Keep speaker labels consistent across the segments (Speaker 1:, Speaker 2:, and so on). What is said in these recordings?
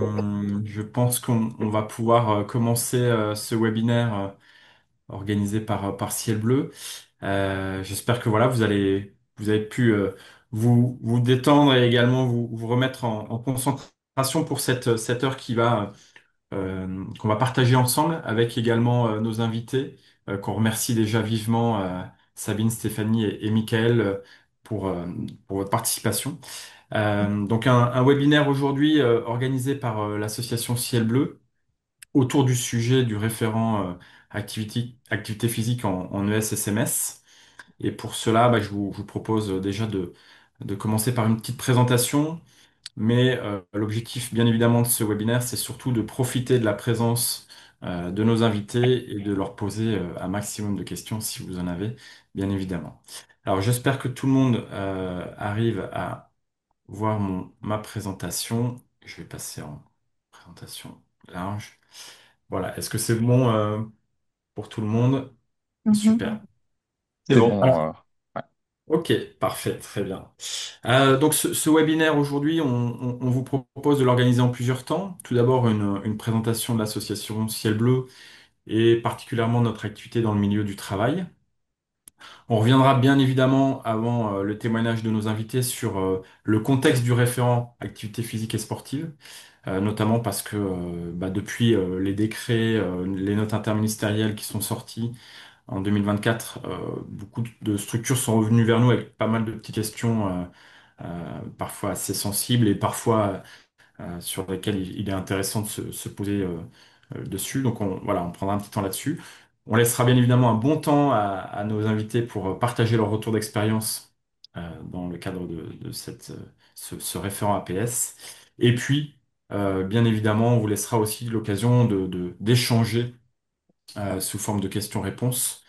Speaker 1: Je pense qu'on va pouvoir commencer ce webinaire organisé par Ciel Bleu. J'espère que voilà, vous avez pu vous détendre et également vous remettre en concentration pour cette heure qu'on va partager ensemble avec également nos invités, qu'on remercie déjà vivement, Sabine, Stéphanie et Michael pour, euh, pour votre participation. Donc un webinaire aujourd'hui organisé par l'association Ciel Bleu autour du sujet du référent activité physique en ES-SMS. Et pour cela, je vous propose déjà de commencer par une petite présentation. Mais l'objectif, bien évidemment, de ce webinaire, c'est surtout de profiter de la présence de nos invités et de leur poser un maximum de questions si vous en avez, bien évidemment. Alors j'espère que tout le monde arrive à voir ma présentation. Je vais passer en présentation large. Voilà, est-ce que c'est bon pour tout le monde?
Speaker 2: Mhm.
Speaker 1: Super.
Speaker 2: C'est
Speaker 1: bon.
Speaker 2: bon.
Speaker 1: Alors,
Speaker 2: Ouais.
Speaker 1: ok, parfait, très bien. Donc ce webinaire aujourd'hui, on vous propose de l'organiser en plusieurs temps. Tout d'abord, une présentation de l'association Ciel Bleu et particulièrement notre activité dans le milieu du travail. On reviendra bien évidemment avant le témoignage de nos invités sur le contexte du référent activité physique et sportive, notamment parce que depuis les décrets, les notes interministérielles qui sont sorties en 2024, beaucoup de structures sont revenues vers nous avec pas mal de petites questions, parfois assez sensibles et parfois sur lesquelles il est intéressant de se poser dessus. Donc voilà, on prendra un petit temps là-dessus. On laissera bien évidemment un bon temps à nos invités pour partager leur retour d'expérience dans le cadre de ce référent APS. Et puis, bien évidemment, on vous laissera aussi l'occasion d'échanger sous forme de questions-réponses,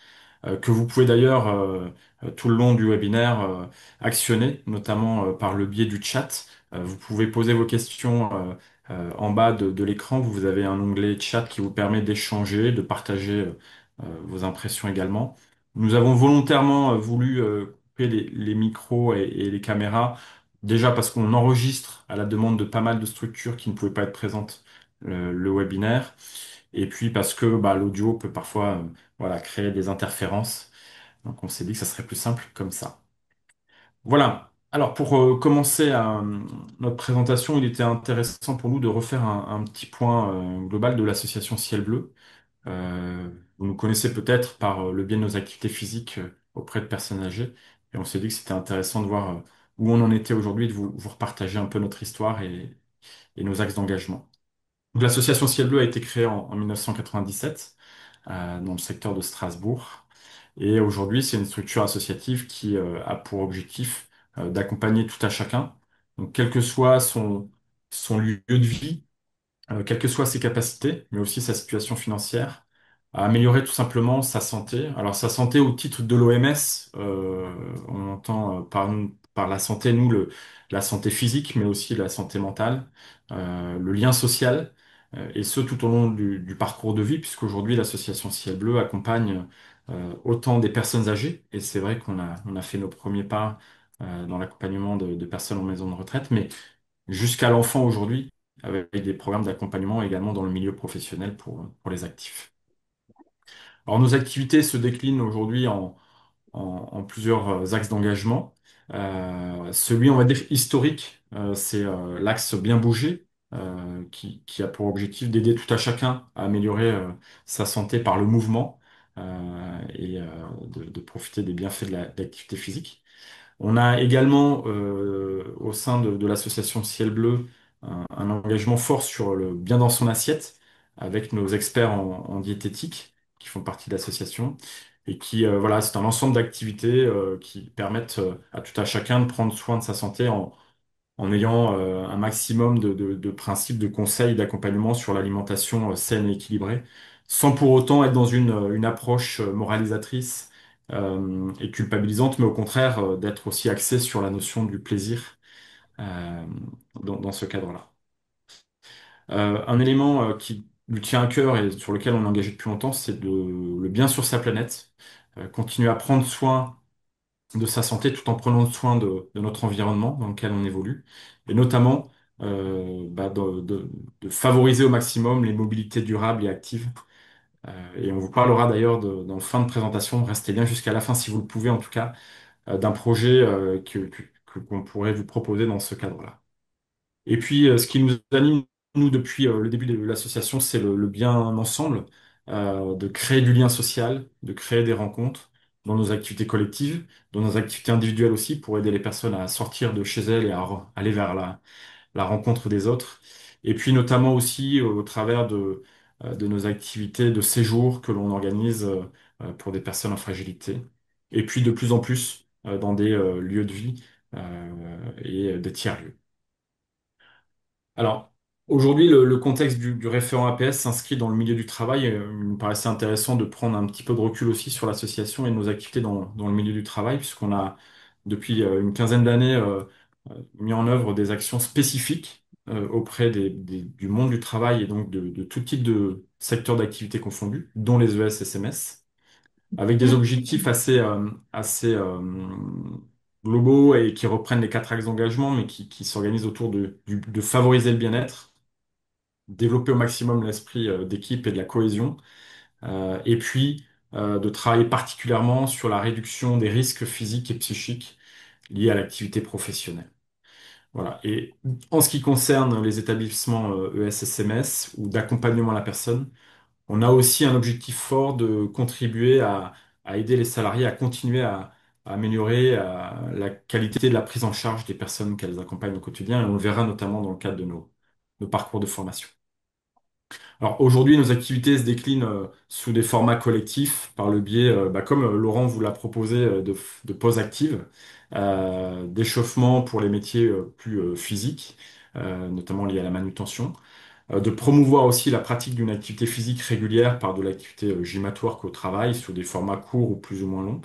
Speaker 1: que vous pouvez d'ailleurs tout le long du webinaire actionner, notamment par le biais du chat. Vous pouvez poser vos questions en bas de l'écran. Vous avez un onglet chat qui vous permet d'échanger, de partager vos impressions également. Nous avons volontairement voulu couper les micros et les caméras, déjà parce qu'on enregistre à la demande de pas mal de structures qui ne pouvaient pas être présentes le webinaire. Et puis parce que l'audio peut parfois voilà, créer des interférences. Donc on s'est dit que ça serait plus simple comme ça. Voilà. Alors pour commencer notre présentation, il était intéressant pour nous de refaire un petit point global de l'association Ciel Bleu. Vous nous connaissez peut-être par le biais de nos activités physiques auprès de personnes âgées. Et on s'est dit que c'était intéressant de voir où on en était aujourd'hui, de vous repartager un peu notre histoire et nos axes d'engagement. Donc, l'association Ciel Bleu a été créée en 1997 dans le secteur de Strasbourg. Et aujourd'hui, c'est une structure associative qui a pour objectif d'accompagner tout à chacun, donc quel que soit son lieu de vie, quelles que soient ses capacités, mais aussi sa situation financière, à améliorer tout simplement sa santé. Alors sa santé au titre de l'OMS, on entend par la santé, nous, la santé physique, mais aussi la santé mentale, le lien social, et ce tout au long du parcours de vie, puisqu'aujourd'hui l'association Ciel Bleu accompagne autant des personnes âgées, et c'est vrai qu'on a fait nos premiers pas dans l'accompagnement de personnes en maison de retraite, mais jusqu'à l'enfant aujourd'hui, avec des programmes d'accompagnement également dans le milieu professionnel pour les actifs. Alors nos activités se déclinent aujourd'hui en plusieurs axes d'engagement. Celui, on va dire, historique, c'est l'axe bien bouger, qui a pour objectif d'aider tout à chacun à améliorer sa santé par le mouvement et de profiter des bienfaits de l'activité physique. On a également au sein de l'association Ciel Bleu un engagement fort sur le bien dans son assiette avec nos experts en diététique qui font partie de l'association et qui voilà, c'est un ensemble d'activités qui permettent à tout à chacun de prendre soin de sa santé en ayant un maximum de principes, de conseils, d'accompagnement sur l'alimentation saine et équilibrée, sans pour autant être dans une approche moralisatrice et culpabilisante, mais au contraire d'être aussi axé sur la notion du plaisir euh, dans ce cadre-là. Un élément qui lui tient à cœur et sur lequel on est engagé depuis longtemps, c'est le bien sur sa planète, continuer à prendre soin de sa santé tout en prenant soin de notre environnement dans lequel on évolue, et notamment de favoriser au maximum les mobilités durables et actives. Et on vous parlera d'ailleurs dans fin de présentation, restez bien jusqu'à la fin si vous le pouvez en tout cas, d'un projet qu'on pourrait vous proposer dans ce cadre-là. Et puis, ce qui nous anime, nous, depuis le début de l'association, c'est le bien ensemble, de créer du lien social, de créer des rencontres dans nos activités collectives, dans nos activités individuelles aussi, pour aider les personnes à sortir de chez elles et à aller vers la rencontre des autres. Et puis, notamment aussi au travers de nos activités de séjour que l'on organise pour des personnes en fragilité. Et puis, de plus en plus, dans des lieux de vie et des tiers-lieux. Alors, aujourd'hui, le contexte du référent APS s'inscrit dans le milieu du travail. Il me paraissait intéressant de prendre un petit peu de recul aussi sur l'association et nos activités dans le milieu du travail, puisqu'on a, depuis une quinzaine d'années, mis en œuvre des actions spécifiques auprès du monde du travail et donc de tout type de secteurs d'activité confondus, dont les ES SMS, avec des objectifs assez globaux et qui reprennent les quatre axes d'engagement, mais qui s'organisent autour de favoriser le bien-être, développer au maximum l'esprit d'équipe et de la cohésion, et puis de travailler particulièrement sur la réduction des risques physiques et psychiques liés à l'activité professionnelle. Voilà. Et en ce qui concerne les établissements ESSMS ou d'accompagnement à la personne, on a aussi un objectif fort de contribuer à aider les salariés à continuer à améliorer la qualité de la prise en charge des personnes qu'elles accompagnent au quotidien, et on le verra notamment dans le cadre de nos parcours de formation. Alors aujourd'hui, nos activités se déclinent sous des formats collectifs par le biais, comme Laurent vous l'a proposé, de pauses actives, d'échauffement pour les métiers plus physiques, notamment liés à la manutention, de promouvoir aussi la pratique d'une activité physique régulière par de l'activité gymatoire qu'au travail, sur des formats courts ou plus ou moins longs,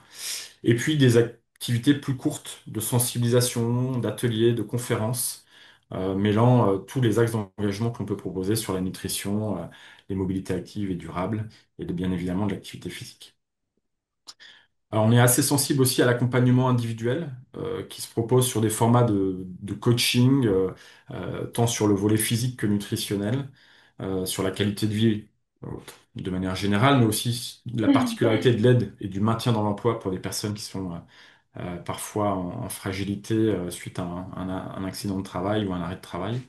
Speaker 1: et puis des activités plus courtes de sensibilisation, d'ateliers, de conférences, mêlant tous les axes d'engagement qu'on peut proposer sur la nutrition, les mobilités actives et durables, et bien évidemment de l'activité physique. Alors, on est assez sensible aussi à l'accompagnement individuel qui se propose sur des formats de coaching, tant sur le volet physique que nutritionnel, sur la qualité de vie de manière générale, mais aussi la particularité de l'aide et du maintien dans l'emploi pour des personnes qui sont parfois en fragilité suite à un accident de travail ou un arrêt de travail.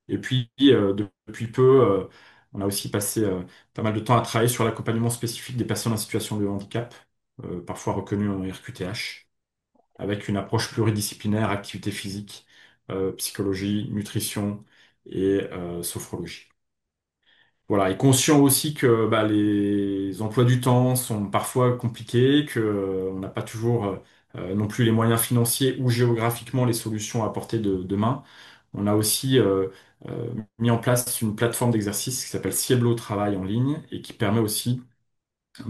Speaker 1: Et puis, depuis peu, on a aussi passé pas mal de temps à travailler sur l'accompagnement spécifique des personnes en situation de handicap, parfois reconnues en RQTH, avec une approche pluridisciplinaire, activité physique, psychologie, nutrition et sophrologie. Voilà, et conscient aussi que les emplois du temps sont parfois compliqués, que on n'a pas toujours non plus les moyens financiers ou géographiquement les solutions à portée de main. On a aussi mis en place une plateforme d'exercice qui s'appelle Cieblo Travail en ligne et qui permet aussi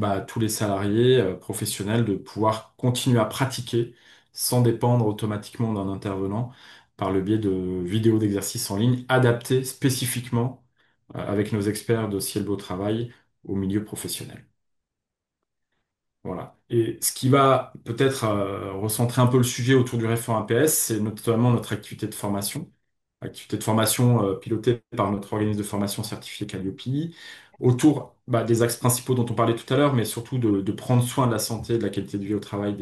Speaker 1: à tous les salariés professionnels de pouvoir continuer à pratiquer sans dépendre automatiquement d'un intervenant par le biais de vidéos d'exercices en ligne adaptées spécifiquement avec nos experts de Cielbo Travail au milieu professionnel. Voilà. Et ce qui va peut-être recentrer un peu le sujet autour du référent APS, c'est notamment notre activité de formation. Activité de formation pilotée par notre organisme de formation certifié Calliope, autour des axes principaux dont on parlait tout à l'heure, mais surtout de prendre soin de la santé et de la qualité de vie au travail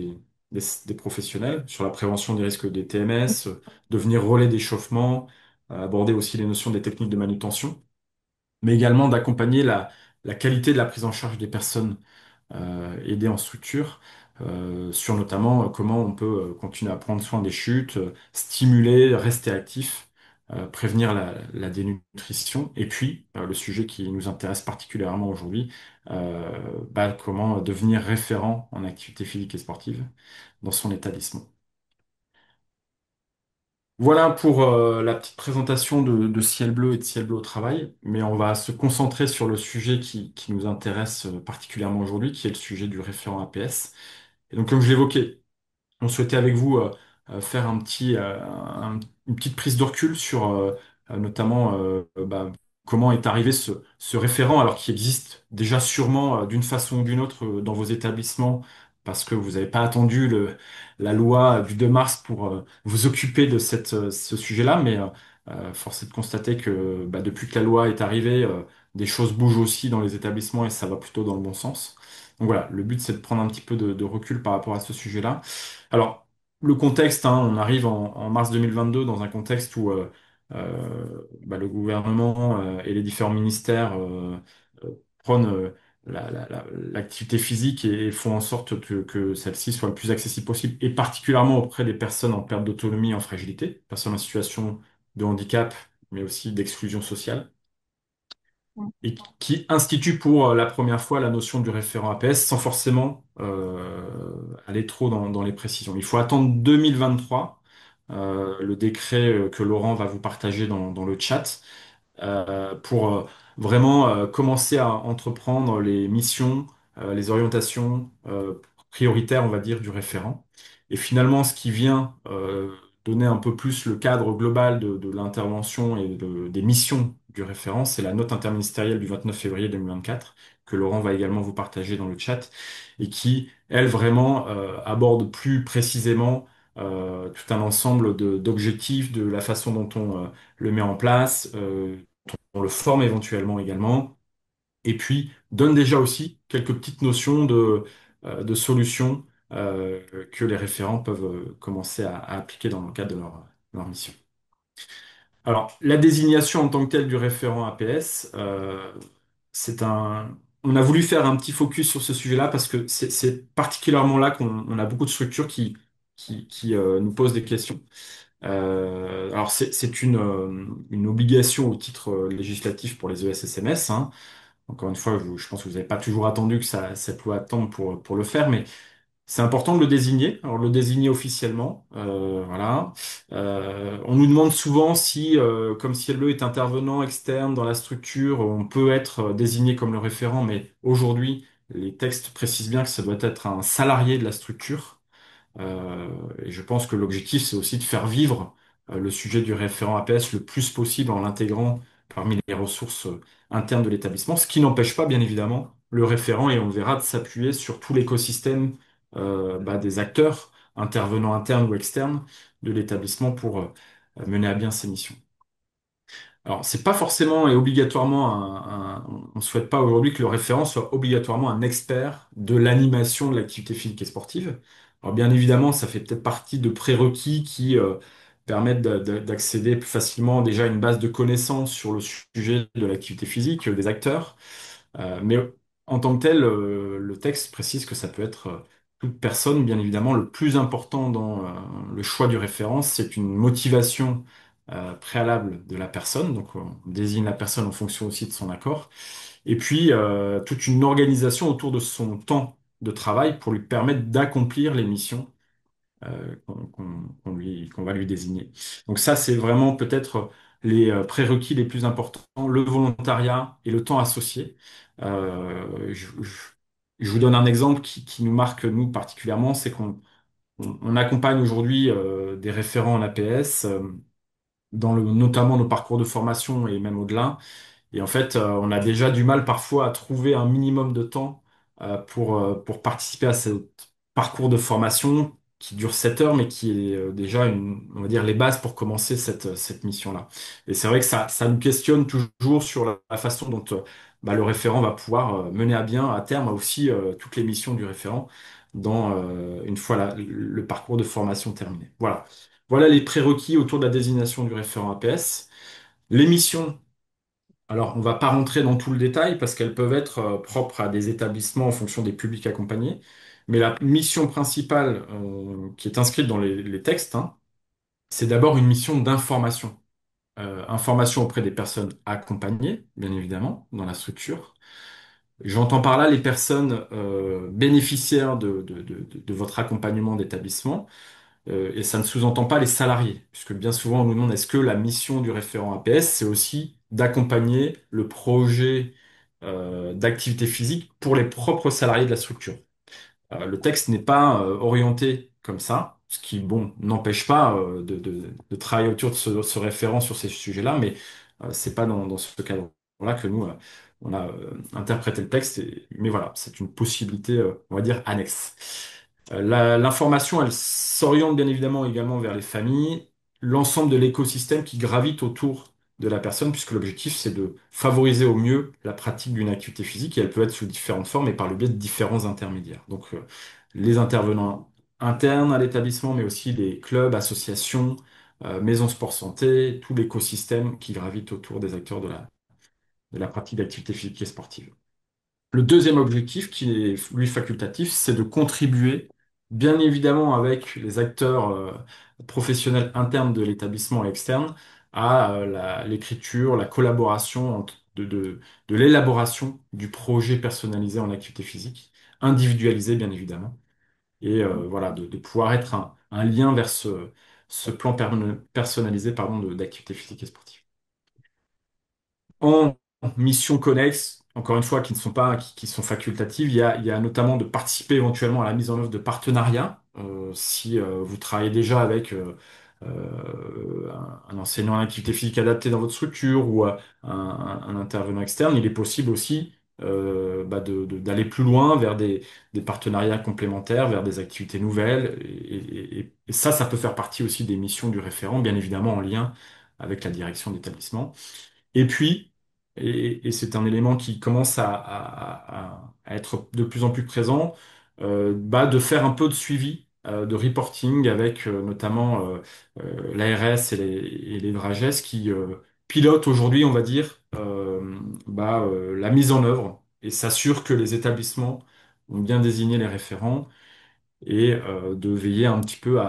Speaker 1: des professionnels, sur la prévention des risques des TMS, devenir relais d'échauffement, aborder aussi les notions des techniques de manutention, mais également d'accompagner la qualité de la prise en charge des personnes aidées en structure, sur notamment comment on peut continuer à prendre soin des chutes, stimuler, rester actif, prévenir la dénutrition, et puis le sujet qui nous intéresse particulièrement aujourd'hui, comment devenir référent en activité physique et sportive dans son établissement. Voilà pour la petite présentation de Ciel Bleu et de Ciel Bleu au travail, mais on va se concentrer sur le sujet qui nous intéresse particulièrement aujourd'hui, qui est le sujet du référent APS. Et donc, comme je l'évoquais, on souhaitait avec vous faire une petite prise de recul sur notamment comment est arrivé ce référent, alors qu'il existe déjà sûrement d'une façon ou d'une autre dans vos établissements, parce que vous n'avez pas attendu la loi du 2 mars pour vous occuper de ce sujet-là, mais Force est de constater que depuis que la loi est arrivée, des choses bougent aussi dans les établissements et ça va plutôt dans le bon sens. Donc voilà, le but c'est de prendre un petit peu de recul par rapport à ce sujet-là. Alors, le contexte, hein, on arrive en mars 2022 dans un contexte où le gouvernement et les différents ministères prônent l'activité physique et font en sorte que celle-ci soit le plus accessible possible, et particulièrement auprès des personnes en perte d'autonomie et en fragilité, personnes en situation de handicap, mais aussi d'exclusion sociale, et qui institue pour la première fois la notion du référent APS sans forcément aller trop dans les précisions. Il faut attendre 2023, le décret que Laurent va vous partager dans le chat, pour vraiment commencer à entreprendre les missions, les orientations prioritaires, on va dire, du référent. Et finalement, ce qui vient donner un peu plus le cadre global de l'intervention et des missions du référent, c'est la note interministérielle du 29 février 2024, que Laurent va également vous partager dans le chat, et qui, elle, vraiment aborde plus précisément tout un ensemble d'objectifs, de la façon dont on le met en place, on le forme éventuellement également, et puis donne déjà aussi quelques petites notions de solutions que les référents peuvent commencer à appliquer dans le cadre de leur mission. Alors, la désignation en tant que telle du référent APS, c'est un... On a voulu faire un petit focus sur ce sujet-là parce que c'est particulièrement là qu'on on a beaucoup de structures qui nous posent des questions. Alors c'est une obligation au titre législatif pour les ESSMS, hein. Encore une fois, je pense que vous n'avez pas toujours attendu que cette loi attende pour le faire, mais c'est important de le désigner. Alors le désigner officiellement, voilà. On nous demande souvent si, comme si CIELE est intervenant externe dans la structure, on peut être désigné comme le référent, mais aujourd'hui, les textes précisent bien que ça doit être un salarié de la structure. Et je pense que l'objectif, c'est aussi de faire vivre le sujet du référent APS le plus possible en l'intégrant parmi les ressources internes de l'établissement, ce qui n'empêche pas, bien évidemment, le référent, et on le verra, de s'appuyer sur tout l'écosystème des acteurs, intervenants internes ou externes, de l'établissement pour mener à bien ses missions. Alors, c'est pas forcément et obligatoirement on ne souhaite pas aujourd'hui que le référent soit obligatoirement un expert de l'animation de l'activité physique et sportive. Alors, bien évidemment, ça fait peut-être partie de prérequis qui permettent d'accéder plus facilement déjà à une base de connaissances sur le sujet de l'activité physique des acteurs. Mais en tant que tel, le texte précise que ça peut être toute personne, bien évidemment. Le plus important dans le choix du référent, c'est une motivation préalable de la personne. Donc, on désigne la personne en fonction aussi de son accord. Et puis, toute une organisation autour de son temps de travail pour lui permettre d'accomplir les missions qu'on va lui désigner. Donc ça, c'est vraiment peut-être les prérequis les plus importants, le volontariat et le temps associé. Je vous donne un exemple qui nous marque, nous, particulièrement, c'est qu'on accompagne aujourd'hui des référents en APS, notamment nos parcours de formation et même au-delà. Et en fait, on a déjà du mal parfois à trouver un minimum de temps pour participer à ce parcours de formation qui dure 7 heures, mais qui est déjà on va dire, les bases pour commencer cette mission-là. Et c'est vrai que ça nous questionne toujours sur la façon dont le référent va pouvoir mener à bien, à terme, aussi toutes les missions du référent une fois le parcours de formation terminé. Voilà. Voilà les prérequis autour de la désignation du référent APS. Les missions. Alors, on va pas rentrer dans tout le détail parce qu'elles peuvent être propres à des établissements en fonction des publics accompagnés. Mais la mission principale qui est inscrite dans les textes, hein, c'est d'abord une mission d'information. Information auprès des personnes accompagnées, bien évidemment, dans la structure. J'entends par là les personnes bénéficiaires de votre accompagnement d'établissement. Et ça ne sous-entend pas les salariés, puisque bien souvent on nous demande est-ce que la mission du référent APS, c'est aussi d'accompagner le projet d'activité physique pour les propres salariés de la structure. Le texte n'est pas orienté comme ça, ce qui, bon, n'empêche pas de travailler autour de ce référent sur ces sujets-là, mais c'est pas dans ce cadre-là que nous, on a interprété le texte, mais voilà, c'est une possibilité, on va dire, annexe. L'information, elle s'oriente bien évidemment également vers les familles. l'ensemble de l'écosystème qui gravite autour de la personne, puisque l'objectif, c'est de favoriser au mieux la pratique d'une activité physique, et elle peut être sous différentes formes et par le biais de différents intermédiaires. Donc, les intervenants internes à l'établissement, mais aussi les clubs, associations, maisons sport santé, tout l'écosystème qui gravite autour des acteurs de la pratique d'activité physique et sportive. Le deuxième objectif, qui est lui facultatif, c'est de contribuer, bien évidemment avec les acteurs professionnels internes de l'établissement et externes, à l'écriture, la collaboration de l'élaboration du projet personnalisé en activité physique, individualisé bien évidemment, et voilà, de pouvoir être un lien vers ce plan personnalisé pardon, d'activité physique et sportive. En missions connexes, encore une fois, qui ne sont pas, qui sont facultatives, il y a notamment de participer éventuellement à la mise en œuvre de partenariats. Si vous travaillez déjà avec un enseignant en activité physique adaptée dans votre structure ou un intervenant externe, il est possible aussi d'aller plus loin vers des partenariats complémentaires, vers des activités nouvelles. Et ça, ça peut faire partie aussi des missions du référent, bien évidemment en lien avec la direction d'établissement. Et puis, et c'est un élément qui commence à être de plus en plus présent, de faire un peu de suivi, de reporting avec notamment l'ARS et les DRAGES qui pilotent aujourd'hui, on va dire, la mise en œuvre et s'assurent que les établissements ont bien désigné les référents et de veiller un petit peu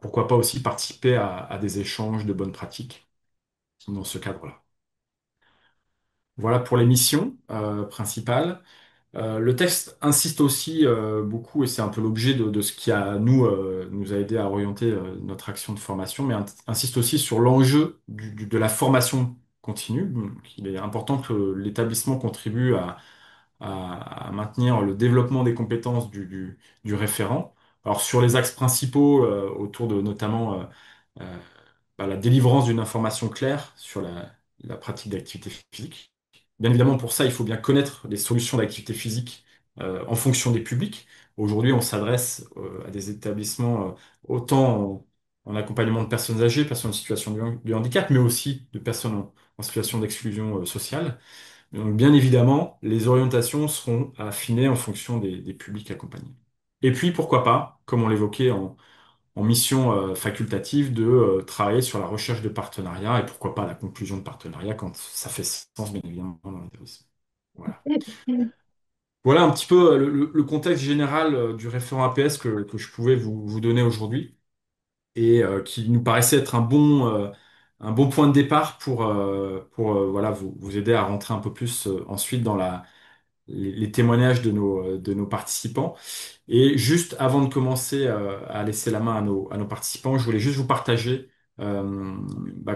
Speaker 1: pourquoi pas aussi participer à des échanges de bonnes pratiques dans ce cadre-là. Voilà pour les missions principales. Le texte insiste aussi beaucoup, et c'est un peu l'objet de ce qui nous a aidé à orienter notre action de formation, mais insiste aussi sur l'enjeu de la formation continue. Donc, il est important que l'établissement contribue à maintenir le développement des compétences du référent. Alors sur les axes principaux, autour de notamment euh, la délivrance d'une information claire sur la pratique d'activité physique. Bien évidemment, pour ça, il faut bien connaître les solutions d'activité physique en fonction des publics. Aujourd'hui, on s'adresse à des établissements autant en accompagnement de personnes âgées, personnes en situation de handicap, mais aussi de personnes en situation d'exclusion sociale. Donc, bien évidemment, les orientations seront affinées en fonction des publics accompagnés. Et puis, pourquoi pas, comme on l'évoquait en mission facultative de travailler sur la recherche de partenariats et pourquoi pas la conclusion de partenariats quand ça fait sens, bien évidemment, dans l'établissement. Voilà. Voilà un petit peu le contexte général du référent APS que je pouvais vous donner aujourd'hui et qui nous paraissait être un bon point de départ pour voilà, vous aider à rentrer un peu plus ensuite dans les témoignages de nos participants. Et juste avant de commencer à laisser la main à nos participants, je voulais juste vous partager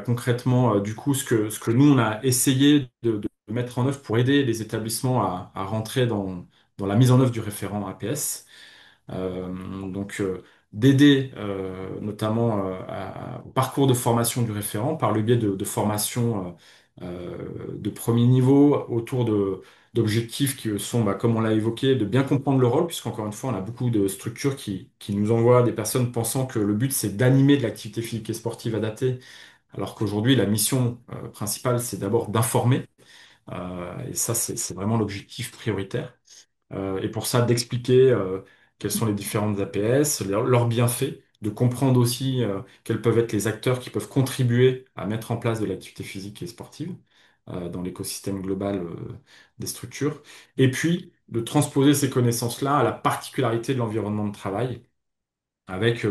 Speaker 1: concrètement du coup ce que nous on a essayé de mettre en œuvre pour aider les établissements à rentrer dans la mise en œuvre du référent APS. Donc d'aider notamment au parcours de formation du référent par le biais de formations de premier niveau autour d'objectifs qui sont, comme on l'a évoqué, de bien comprendre le rôle, puisqu'encore une fois, on a beaucoup de structures qui nous envoient des personnes pensant que le but, c'est d'animer de l'activité physique et sportive adaptée, alors qu'aujourd'hui, la mission principale, c'est d'abord d'informer. Et ça, c'est vraiment l'objectif prioritaire. Et pour ça, d'expliquer quels sont les différentes APS, leurs bienfaits, de comprendre aussi quels peuvent être les acteurs qui peuvent contribuer à mettre en place de l'activité physique et sportive dans l'écosystème global des structures, et puis de transposer ces connaissances-là à la particularité de l'environnement de travail avec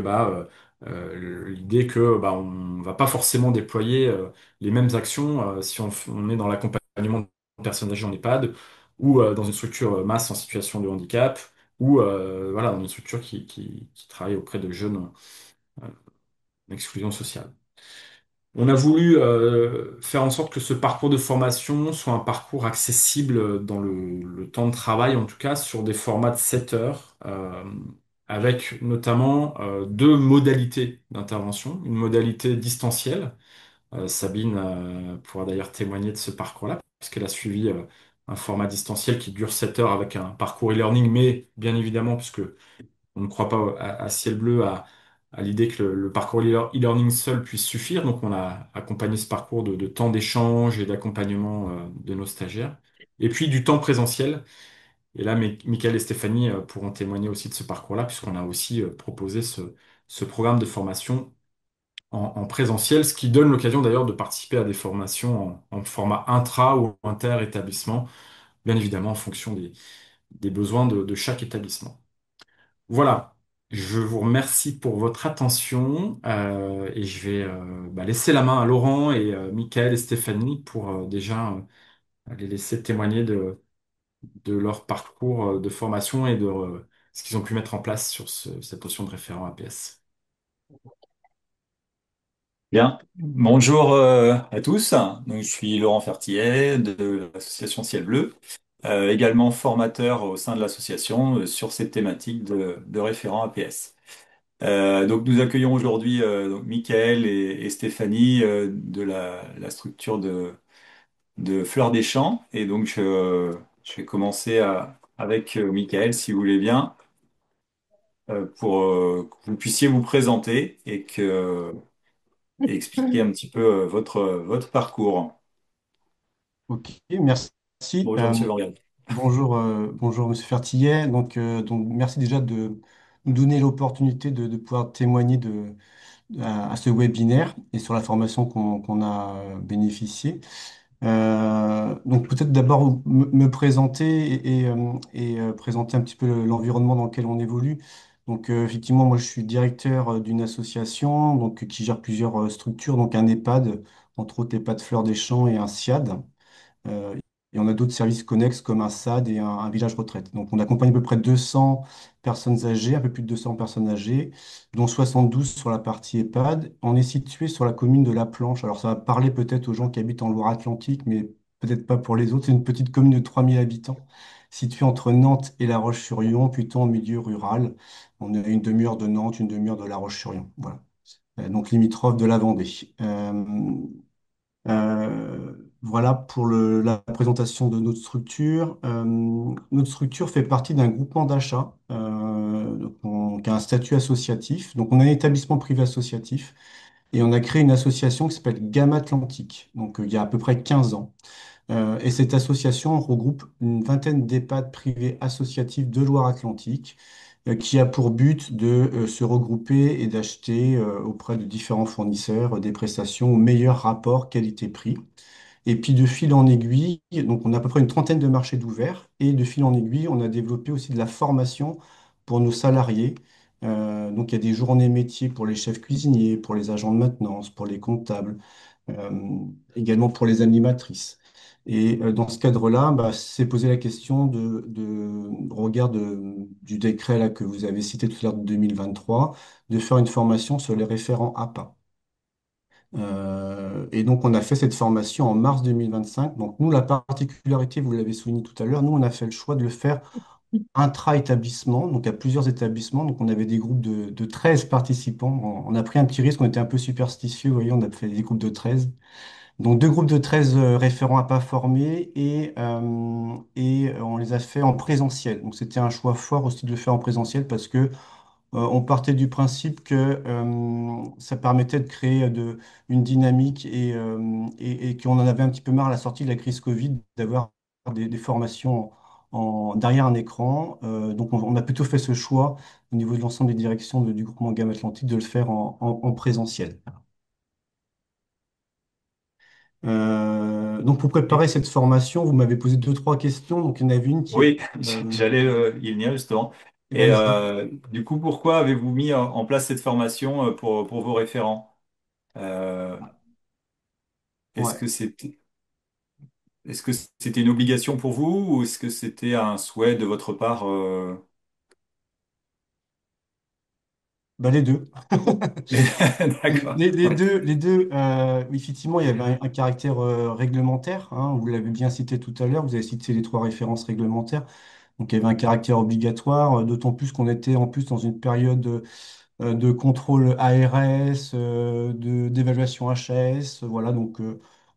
Speaker 1: l'idée que on va pas forcément déployer les mêmes actions si on est dans l'accompagnement de personnes âgées en EHPAD ou dans une structure masse en situation de handicap ou voilà dans une structure qui travaille auprès de jeunes en exclusion sociale. On a voulu faire en sorte que ce parcours de formation soit un parcours accessible dans le temps de travail, en tout cas sur des formats de 7 heures, avec notamment deux modalités d'intervention. Une modalité distancielle. Sabine pourra d'ailleurs témoigner de ce parcours-là, puisqu'elle a suivi un format distanciel qui dure 7 heures avec un parcours e-learning, mais bien évidemment, puisque on ne croit pas à ciel bleu à l'idée que le parcours e-learning seul puisse suffire. Donc, on a accompagné ce parcours de temps d'échange et d'accompagnement de nos stagiaires. Et puis, du temps présentiel. Et là, Michael et Stéphanie pourront témoigner aussi de ce parcours-là, puisqu'on a aussi proposé ce programme de formation en présentiel, ce qui donne l'occasion d'ailleurs de participer à des formations en format intra ou inter-établissement, bien évidemment en fonction des besoins de chaque établissement. Voilà, je vous remercie pour votre attention et je vais laisser la main à Laurent et Michael et Stéphanie pour déjà les laisser témoigner de leur parcours de formation et de ce qu'ils ont pu mettre en place sur cette notion de référent APS.
Speaker 2: Bien, bonjour à tous. Donc, je suis Laurent Fertillet de l'association Ciel Bleu, également formateur au sein de l'association sur cette thématique de référent APS. Donc nous accueillons aujourd'hui donc Michael et Stéphanie de la structure de Fleurs des Champs. Et donc je vais commencer avec Michael, si vous voulez bien, pour que vous puissiez vous présenter et expliquer un petit peu votre parcours.
Speaker 3: Ok, merci.
Speaker 2: Bonjour, Monsieur Vanguard.
Speaker 3: Bonjour, bonjour Monsieur Fertillet. Donc merci déjà de nous donner l'opportunité de pouvoir témoigner à ce webinaire et sur la formation qu'on a bénéficié. Donc peut-être d'abord me présenter et présenter un petit peu l'environnement dans lequel on évolue. Donc effectivement, moi je suis directeur d'une association donc, qui gère plusieurs structures, donc un EHPAD, entre autres l'EHPAD Fleurs des Champs et un SIAD. Euh, et on a d'autres services connexes comme un SAD et un village retraite. Donc on accompagne à peu près 200 personnes âgées, un peu plus de 200 personnes âgées, dont 72 sur la partie EHPAD. On est situé sur la commune de La Planche. Alors ça va parler peut-être aux gens qui habitent en Loire-Atlantique, mais peut-être pas pour les autres. C'est une petite commune de 3000 habitants, située entre Nantes et La Roche-sur-Yon, plutôt en milieu rural. On est à une demi-heure de Nantes, une demi-heure de La Roche-sur-Yon. Voilà. Donc limitrophe de la Vendée. Voilà pour la présentation de notre structure. Notre structure fait partie d'un groupement d'achat qui a un statut associatif. Donc, on a un établissement privé associatif et on a créé une association qui s'appelle Gamme Atlantique, donc il y a à peu près 15 ans. Et cette association regroupe une vingtaine d'EHPAD privés associatifs de Loire-Atlantique qui a pour but de se regrouper et d'acheter auprès de différents fournisseurs des prestations au meilleur rapport qualité-prix. Et puis de fil en aiguille, donc on a à peu près une trentaine de marchés d'ouverts, et de fil en aiguille, on a développé aussi de la formation pour nos salariés. Donc il y a des journées métiers pour les chefs cuisiniers, pour les agents de maintenance, pour les comptables, également pour les animatrices. Et dans ce cadre-là, c'est posé la question au regard du décret là, que vous avez cité tout à l'heure de 2023, de faire une formation sur les référents APA. Et donc, on a fait cette formation en mars 2025. Donc, nous, la particularité, vous l'avez souligné tout à l'heure, nous, on a fait le choix de le faire intra-établissement, donc à plusieurs établissements. Donc, on avait des groupes de 13 participants. On a pris un petit risque, on était un peu superstitieux, vous voyez, on a fait des groupes de 13. Donc, deux groupes de 13 référents à pas formés et on les a fait en présentiel. Donc, c'était un choix fort aussi de le faire en présentiel parce que on partait du principe que ça permettait de créer une dynamique et qu'on en avait un petit peu marre à la sortie de la crise Covid d'avoir des formations derrière un écran. Donc on a plutôt fait ce choix au niveau de l'ensemble des directions du groupement Gamme Atlantique de le faire en présentiel. Donc pour préparer cette formation, vous m'avez posé deux, trois questions. Donc il y en avait une qui est...
Speaker 2: Oui, j'allais y venir justement. Et
Speaker 3: Vas-y.
Speaker 2: du coup, pourquoi avez-vous mis en place cette formation pour vos référents? Euh, est-ce
Speaker 3: Ouais.
Speaker 2: que est-ce que c'était une obligation pour vous ou est-ce que c'était un souhait de votre part?
Speaker 3: Les deux.
Speaker 2: D'accord.
Speaker 3: Les deux effectivement, il y avait un caractère réglementaire, hein, vous l'avez bien cité tout à l'heure, vous avez cité les trois références réglementaires, donc il y avait un caractère obligatoire, d'autant plus qu'on était en plus dans une période de contrôle ARS, d'évaluation HAS, voilà, donc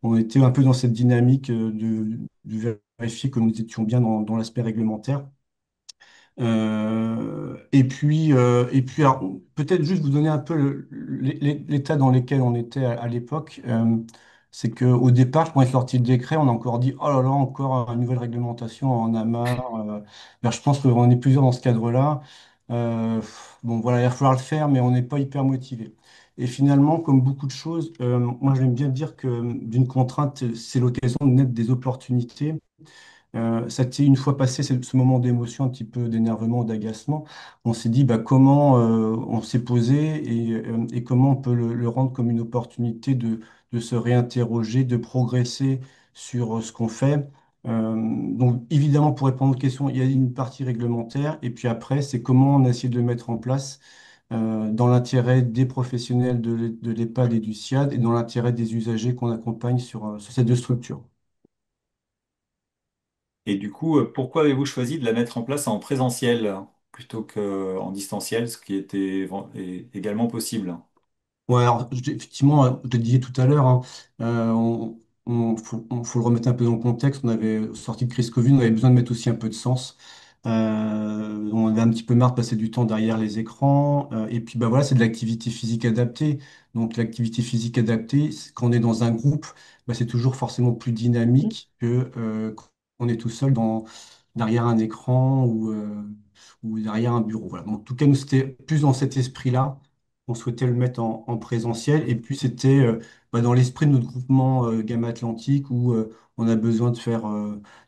Speaker 3: on était un peu dans cette dynamique de vérifier que nous étions bien dans l'aspect réglementaire. Et puis alors, peut-être juste vous donner un peu l'état dans lequel on était à l'époque. C'est qu'au départ, quand est sorti le décret, on a encore dit, oh là là, encore une nouvelle réglementation, on en a marre. Ben, je pense qu'on est plusieurs dans ce cadre-là. Bon, voilà, il va falloir le faire, mais on n'est pas hyper motivé. Et finalement, comme beaucoup de choses, moi j'aime bien dire que d'une contrainte, c'est l'occasion de naître des opportunités. Ça t'est une fois passé ce moment d'émotion, un petit peu d'énervement, d'agacement, on s'est dit bah, comment on s'est posé et comment on peut le rendre comme une opportunité de se réinterroger, de progresser sur ce qu'on fait. Donc évidemment, pour répondre aux questions, il y a une partie réglementaire et puis après, c'est comment on a essayé de le mettre en place dans l'intérêt des professionnels de l'EHPAD et du SIAD et dans l'intérêt des usagers qu'on accompagne sur ces deux structures.
Speaker 2: Et du coup, pourquoi avez-vous choisi de la mettre en place en présentiel plutôt qu'en distanciel, ce qui était également possible?
Speaker 3: Ouais, alors, effectivement, je le disais tout à l'heure, hein, faut le remettre un peu dans le contexte. On avait sorti de crise Covid, on avait besoin de mettre aussi un peu de sens. On avait un petit peu marre de passer du temps derrière les écrans. Et puis, bah voilà, c'est de l'activité physique adaptée. Donc, l'activité physique adaptée, quand on est dans un groupe, bah, c'est toujours forcément plus dynamique que quand on est tout seul derrière un écran ou derrière un bureau. Voilà. Donc, en tout cas, nous, c'était plus dans cet esprit-là. On souhaitait le mettre en présentiel. Et puis, c'était bah, dans l'esprit de notre groupement Gamma Atlantique où on a besoin de faire.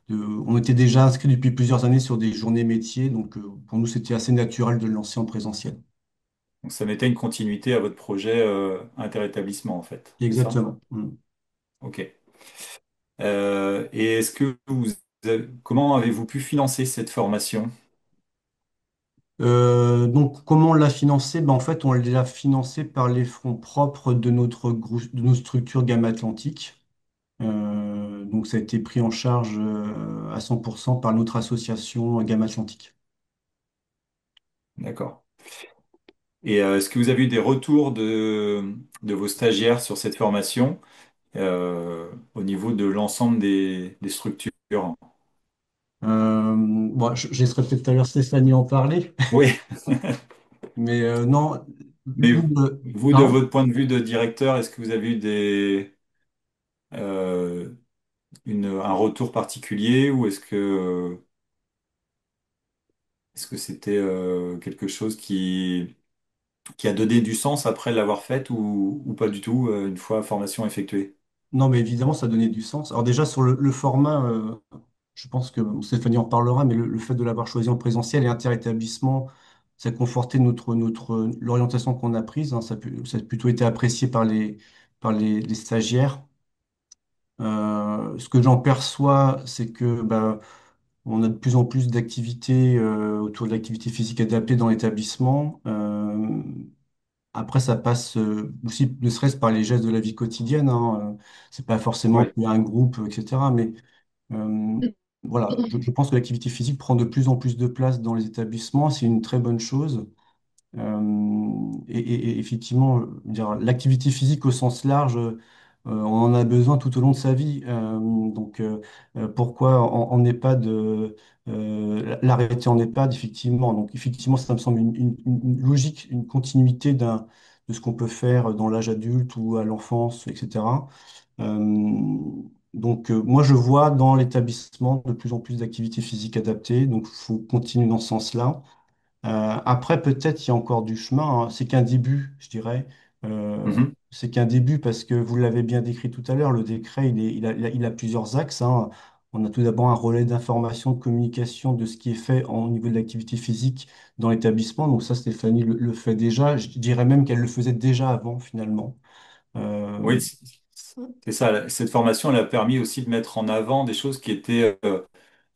Speaker 3: On était déjà inscrit depuis plusieurs années sur des journées métiers. Donc, pour nous, c'était assez naturel de le lancer en présentiel.
Speaker 2: Donc ça mettait une continuité à votre projet interétablissement en fait, c'est ça?
Speaker 3: Exactement. Mm.
Speaker 2: Ok. Et comment avez-vous pu financer cette formation?
Speaker 3: Donc, comment on l'a financé? Ben, en fait, on l'a financé par les fonds propres de nos structures Gamma Atlantique. Donc, ça a été pris en charge à 100% par notre association Gamma Atlantique.
Speaker 2: D'accord. Et est-ce que vous avez eu des retours de vos stagiaires sur cette formation au niveau de l'ensemble des structures?
Speaker 3: Bon, je laisserai peut-être tout à l'heure Stéphanie en parler,
Speaker 2: Oui,
Speaker 3: mais non,
Speaker 2: mais
Speaker 3: nous,
Speaker 2: vous, de
Speaker 3: pardon?
Speaker 2: votre point de vue de directeur, est-ce que vous avez eu euh, un retour particulier ou est-ce que c'était quelque chose qui a donné du sens après l'avoir faite ou pas du tout, une fois formation effectuée?
Speaker 3: Non, mais évidemment, ça donnait du sens. Alors déjà, sur le format, je pense que bon, Stéphanie en parlera, mais le fait de l'avoir choisi en présentiel et inter-établissement, ça a conforté l'orientation qu'on a prise, hein. Ça a plutôt été apprécié par les stagiaires. Ce que j'en perçois, c'est que bah, on a de plus en plus d'activités autour de l'activité physique adaptée dans l'établissement. Après, ça passe aussi, ne serait-ce par les gestes de la vie quotidienne, hein. C'est pas forcément
Speaker 2: Oui.
Speaker 3: qu'il y a un groupe, etc. Mais voilà, je pense que l'activité physique prend de plus en plus de place dans les établissements. C'est une très bonne chose. Et effectivement, je veux dire, l'activité physique au sens large, on en a besoin tout au long de sa vie. Donc, pourquoi en EHPAD, l'arrêter en EHPAD, effectivement. Donc, effectivement, ça me semble une logique, une continuité de ce qu'on peut faire dans l'âge adulte ou à l'enfance, etc. Euh, donc, moi, je vois dans l'établissement de plus en plus d'activités physiques adaptées. Donc, il faut continuer dans ce sens-là. Après, peut-être il y a encore du chemin, hein. C'est qu'un début, je dirais.
Speaker 2: Mhm.
Speaker 3: C'est qu'un début parce que vous l'avez bien décrit tout à l'heure, le décret, il a plusieurs axes, hein. On a tout d'abord un relais d'information, de communication de ce qui est fait au niveau de l'activité physique dans l'établissement. Donc ça, Stéphanie le fait déjà. Je dirais même qu'elle le faisait déjà avant, finalement. Euh,
Speaker 2: Oui, c'est ça. Cette formation, elle a permis aussi de mettre en avant des choses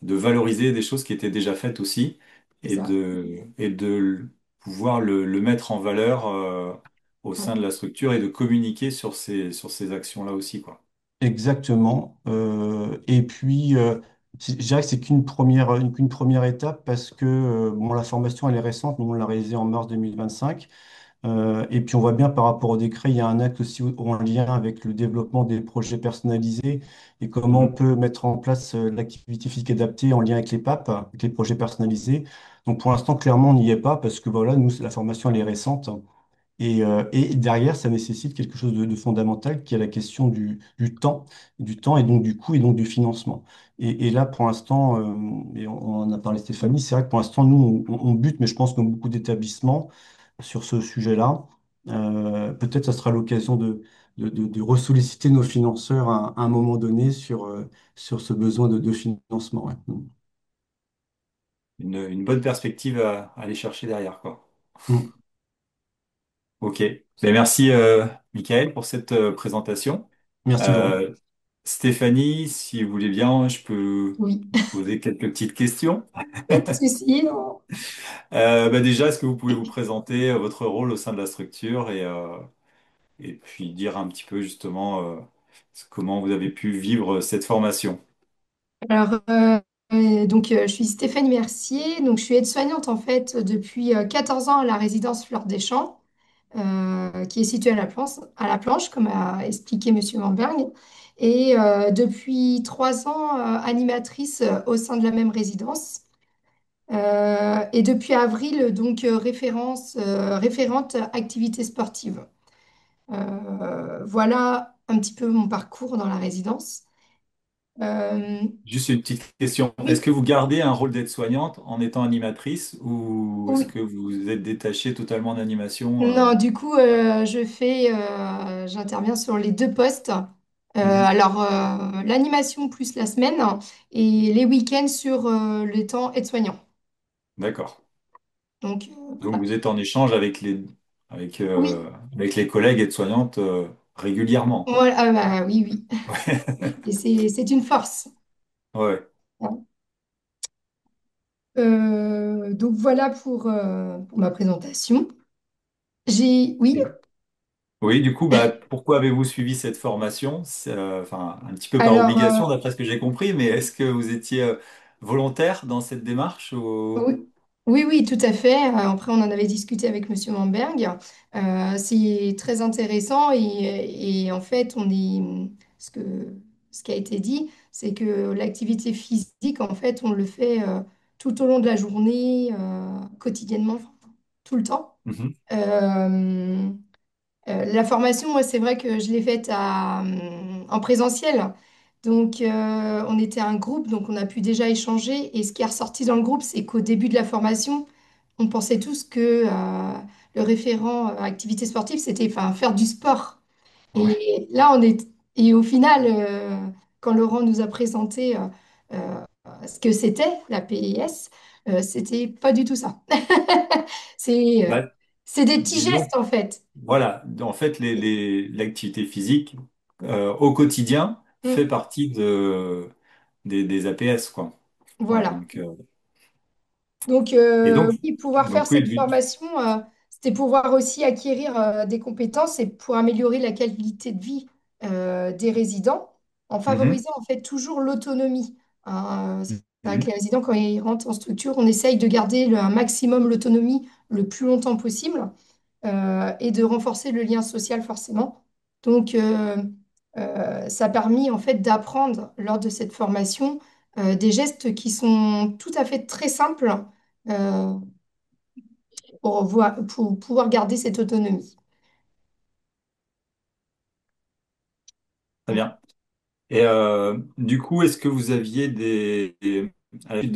Speaker 2: de valoriser des choses qui étaient déjà faites aussi et de pouvoir le mettre en valeur, au sein de la structure et de communiquer sur ces actions-là aussi, quoi.
Speaker 3: Exactement. Et puis, je dirais que c'est qu'une première étape parce que bon, la formation, elle est récente. Nous, on l'a réalisée en mars 2025. Et puis on voit bien par rapport au décret, il y a un acte aussi en lien avec le développement des projets personnalisés et comment on
Speaker 2: Mhm.
Speaker 3: peut mettre en place l'activité physique adaptée en lien avec les PAP, avec les projets personnalisés. Donc pour l'instant, clairement, on n'y est pas parce que voilà, nous, la formation, elle est récente. Et derrière, ça nécessite quelque chose de fondamental qui est la question du temps et donc du coût et donc du financement. Et là, pour l'instant, et on en a parlé Stéphanie, c'est vrai que pour l'instant, nous, on bute, mais je pense comme beaucoup d'établissements sur ce sujet-là. Peut-être ça sera l'occasion de ressolliciter nos financeurs à un moment donné sur ce besoin de financement. Ouais.
Speaker 2: Une bonne perspective à aller chercher derrière, quoi.
Speaker 3: Mm.
Speaker 2: Ok. Ben, merci, Michael, pour cette présentation.
Speaker 3: Merci Laurent.
Speaker 2: Euh, Stéphanie, si vous voulez bien, je peux
Speaker 4: Oui,
Speaker 2: vous poser quelques petites questions.
Speaker 4: pas de souci. Non.
Speaker 2: Ben déjà, est-ce que vous pouvez vous présenter votre rôle au sein de la structure et puis dire un petit peu justement comment vous avez pu vivre cette formation?
Speaker 4: Alors, je suis Stéphanie Mercier. Donc, je suis aide-soignante en fait depuis 14 ans à la résidence Fleur des Champs, qui est située à la planche, comme a expliqué Monsieur Mamberg. Et depuis 3 ans, animatrice au sein de la même résidence. Et depuis avril, donc référente activité sportive. Voilà un petit peu mon parcours dans la résidence. Euh,
Speaker 2: Juste une petite question. Est-ce
Speaker 4: oui,
Speaker 2: que vous gardez un rôle d'aide-soignante en étant animatrice ou est-ce
Speaker 4: oui.
Speaker 2: que vous êtes détaché totalement d'animation
Speaker 4: Non, du coup, j'interviens sur les deux postes.
Speaker 2: Mhm.
Speaker 4: L'animation plus la semaine et les week-ends sur le temps aide-soignant.
Speaker 2: D'accord.
Speaker 4: Donc,
Speaker 2: Donc
Speaker 4: voilà.
Speaker 2: vous êtes en échange avec,
Speaker 4: Oui,
Speaker 2: avec les collègues aides-soignantes régulièrement, quoi.
Speaker 4: voilà, ah bah, oui, oui. Et c'est une force.
Speaker 2: Ouais.
Speaker 4: Donc, voilà pour ma présentation. Oui,
Speaker 2: Et- Oui, du coup, bah, pourquoi avez-vous suivi cette formation? Enfin, un petit peu par
Speaker 4: alors,
Speaker 2: obligation, d'après ce que j'ai compris, mais est-ce que vous étiez volontaire dans cette démarche ou...
Speaker 4: oui, oui, oui, tout à fait. Après, on en avait discuté avec Monsieur Mamberg. C'est très intéressant et en fait, ce que, ce qui a été dit, c'est que l'activité physique, en fait, on le fait tout au long de la journée, quotidiennement, enfin, tout le temps.
Speaker 2: Mhm,
Speaker 4: Euh, la formation, moi, c'est vrai que je l'ai faite en présentiel. Donc, on était un groupe, donc on a pu déjà échanger. Et ce qui est ressorti dans le groupe, c'est qu'au début de la formation, on pensait tous que le référent activité sportive, c'était enfin, faire du sport.
Speaker 2: ouais.
Speaker 4: Et là, et au final, quand Laurent nous a présenté euh, ce que c'était la PIS, c'était pas du tout ça. C'est
Speaker 2: Bah,
Speaker 4: c'est des petits
Speaker 2: disons,
Speaker 4: gestes, en fait.
Speaker 2: voilà, en fait, l'activité physique au quotidien fait
Speaker 4: Mm.
Speaker 2: partie des APS, quoi. Voilà,
Speaker 4: Voilà.
Speaker 2: donc,
Speaker 4: Donc,
Speaker 2: et donc,
Speaker 4: oui, pouvoir faire
Speaker 2: oui,
Speaker 4: cette formation, c'était pouvoir aussi acquérir des compétences et pour améliorer la qualité de vie des résidents en
Speaker 2: mhm,
Speaker 4: favorisant en fait toujours l'autonomie. Hein. C'est vrai que
Speaker 2: mhm,
Speaker 4: les résidents, quand ils rentrent en structure, on essaye de garder un maximum l'autonomie le plus longtemps possible et de renforcer le lien social forcément. Donc, ça a permis en fait d'apprendre lors de cette formation des gestes qui sont tout à fait très simples euh, pour pouvoir garder cette autonomie.
Speaker 2: très bien. Et du coup, est-ce que vous aviez à la suite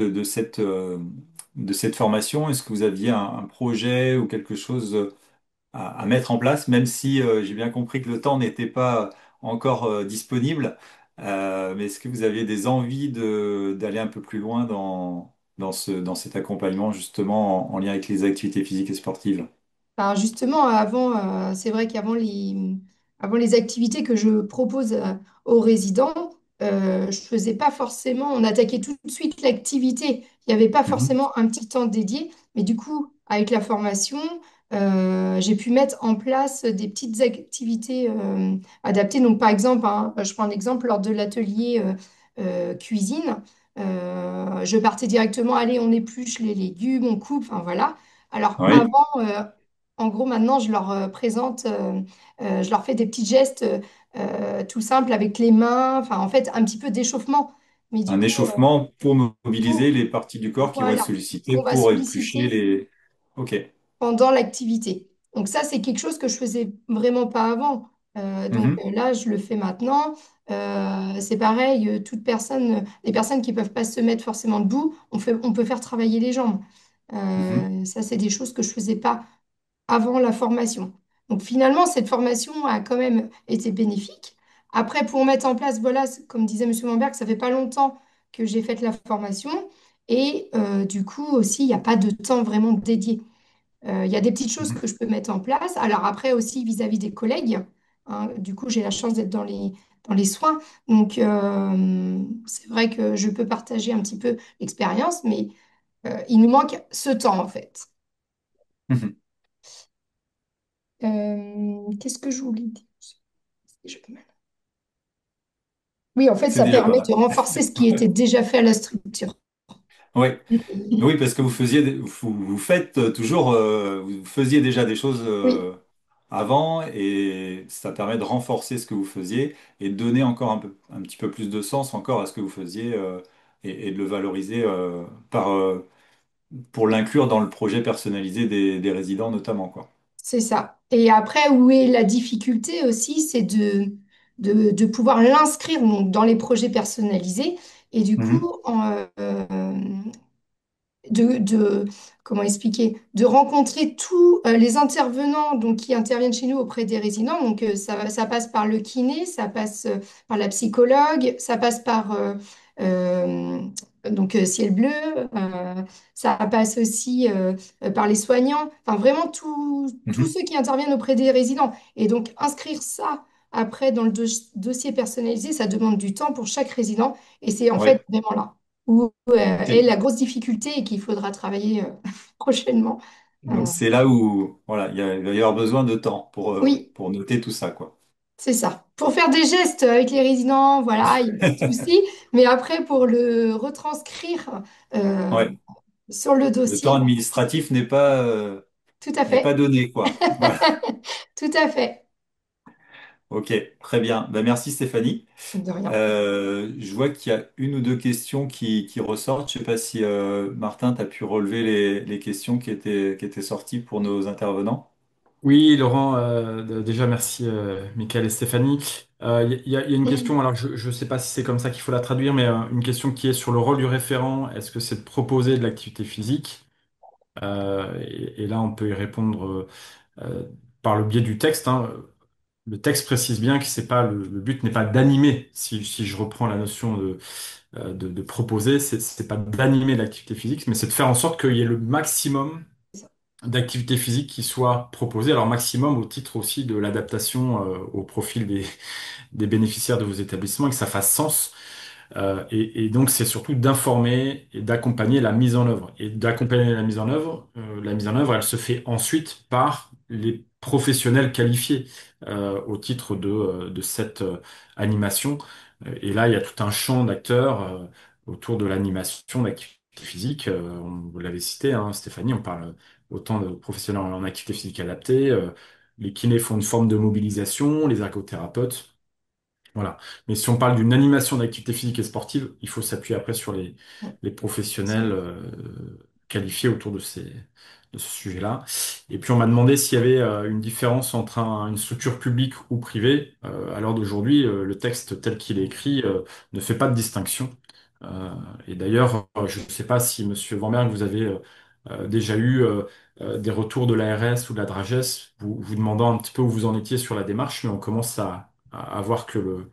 Speaker 2: de cette formation, est-ce que vous aviez un projet ou quelque chose à mettre en place, même si j'ai bien compris que le temps n'était pas encore disponible, mais est-ce que vous aviez des envies d'aller un peu plus loin dans cet accompagnement justement en lien avec les activités physiques et sportives?
Speaker 4: Alors justement, c'est vrai avant les activités que je propose aux résidents, je faisais pas forcément, on attaquait tout de suite l'activité. Il n'y avait pas
Speaker 2: Mhm.
Speaker 4: forcément un petit temps dédié, mais du coup, avec la formation, j'ai pu mettre en place des petites activités adaptées. Donc par exemple, hein, je prends un exemple, lors de l'atelier cuisine, je partais directement, allez, on épluche les légumes, on coupe, enfin voilà. Alors
Speaker 2: Oui,
Speaker 4: avant, En gros, maintenant, je leur présente, je leur fais des petits gestes tout simples avec les mains, enfin, en fait, un petit peu d'échauffement. Mais du
Speaker 2: Un
Speaker 4: coup,
Speaker 2: échauffement pour mobiliser
Speaker 4: pour-
Speaker 2: les parties du corps qui vont être
Speaker 4: voilà,
Speaker 2: sollicitées
Speaker 4: qu'on va
Speaker 2: pour éplucher
Speaker 4: solliciter
Speaker 2: les... Ok.
Speaker 4: pendant l'activité. Donc ça, c'est quelque chose que je faisais vraiment pas avant.
Speaker 2: Mhm,
Speaker 4: Là, je le fais maintenant. C'est pareil, toute personne, les personnes qui peuvent pas se mettre forcément debout, on peut faire travailler les jambes.
Speaker 2: mhm,
Speaker 4: Ça, c'est des choses que je faisais pas avant la formation. Donc finalement, cette formation a quand même été bénéfique. Après, pour mettre en place, voilà, comme disait Monsieur Mamberg, ça fait pas longtemps que j'ai fait la formation. Et du coup aussi, il n'y a pas de temps vraiment dédié. Il y a des petites choses
Speaker 2: mhm.
Speaker 4: que je peux mettre en place. Alors après aussi vis-à-vis des collègues, hein, du coup j'ai la chance d'être dans les soins. Donc c'est vrai que je peux partager un petit peu l'expérience, mais il nous manque ce temps en fait.
Speaker 2: Mhm.
Speaker 4: Qu'est-ce que je voulais dire? Je- Oui, en fait,
Speaker 2: C'est
Speaker 4: ça
Speaker 2: déjà pas
Speaker 4: permet
Speaker 2: mal.
Speaker 4: de renforcer ce qui était déjà fait à la structure.
Speaker 2: Oui, oui, parce que vous faisiez, vous faites toujours, vous faisiez déjà des choses
Speaker 4: Oui,
Speaker 2: avant et ça permet de renforcer ce que vous faisiez et de donner encore un petit peu plus de sens encore à ce que vous faisiez et de le valoriser pour l'inclure dans le projet personnalisé des résidents notamment, quoi.
Speaker 4: c'est ça. Et après, où est la difficulté aussi, c'est de pouvoir l'inscrire donc, dans les projets personnalisés. Et du coup,
Speaker 2: Mhm,
Speaker 4: de comment expliquer, de rencontrer tous les intervenants donc, qui interviennent chez nous auprès des résidents. Donc, ça passe par le kiné, ça passe par la psychologue, ça passe par euh, Ciel Bleu, euh, ça passe aussi par les soignants, enfin vraiment tous
Speaker 2: mhm.
Speaker 4: ceux qui interviennent auprès des résidents. Et donc, inscrire ça après dans le dossier personnalisé, ça demande du temps pour chaque résident et c'est en fait
Speaker 2: Ouais.
Speaker 4: vraiment là où est
Speaker 2: C'est-
Speaker 4: la grosse difficulté et qu'il faudra travailler prochainement.
Speaker 2: Donc
Speaker 4: Euh,
Speaker 2: c'est là où voilà, il va y avoir besoin de temps
Speaker 4: oui,
Speaker 2: pour noter tout ça, quoi.
Speaker 4: c'est ça. Pour faire des gestes avec les résidents, voilà, il n'y a pas de souci. Mais après, pour le retranscrire euh,
Speaker 2: Ouais.
Speaker 4: sur le
Speaker 2: Le temps
Speaker 4: dossier,
Speaker 2: administratif
Speaker 4: tout à
Speaker 2: n'est pas
Speaker 4: fait.
Speaker 2: donné, quoi. Voilà.
Speaker 4: Tout à fait.
Speaker 2: Ok, très bien. Ben, merci Stéphanie.
Speaker 4: De rien.
Speaker 2: Je vois qu'il y a une ou deux questions qui ressortent. Je ne sais pas si Martin, tu as pu relever les questions qui étaient sorties pour nos intervenants.
Speaker 1: Oui, Laurent, déjà merci Michael et Stéphanie. Il y a une question,
Speaker 4: Mm.
Speaker 1: alors je ne sais pas si c'est comme ça qu'il faut la traduire, mais une question qui est sur le rôle du référent. Est-ce que c'est de proposer de l'activité physique? Et là, on peut y répondre euh, par le biais du texte, hein. Le texte précise bien que c'est pas le but n'est pas d'animer. Si je reprends la notion de proposer, c'est pas d'animer l'activité physique, mais c'est de faire en sorte qu'il y ait le maximum d'activités physiques qui soient proposées. Alors maximum au titre aussi de l'adaptation au profil des bénéficiaires de vos établissements et que ça fasse sens. Et donc, c'est surtout d'informer et d'accompagner la mise en œuvre. Et d'accompagner la mise en œuvre, elle se fait ensuite par les professionnels qualifiés au titre de cette animation. Et là, il y a tout un champ d'acteurs autour de l'animation d'activité physique. Vous l'avez cité, hein, Stéphanie, on parle autant de professionnels en activité physique adaptée. Les kinés font une forme de mobilisation, les ergothérapeutes. Voilà. Mais si on parle d'une animation d'activité physique et sportive, il faut s'appuyer après sur
Speaker 4: Mm.
Speaker 1: les professionnels qualifiés autour de ce sujet-là. Et puis on m'a demandé s'il y avait une différence entre une structure publique ou privée. À l'heure d'aujourd'hui, le texte tel qu'il est écrit ne fait pas de distinction. Euh, et d'ailleurs, je ne sais pas si Monsieur Vanberg, vous avez déjà eu des retours de l'ARS ou de la DRAGES vous demandant un petit peu où vous en étiez sur la démarche, mais on commence à voir que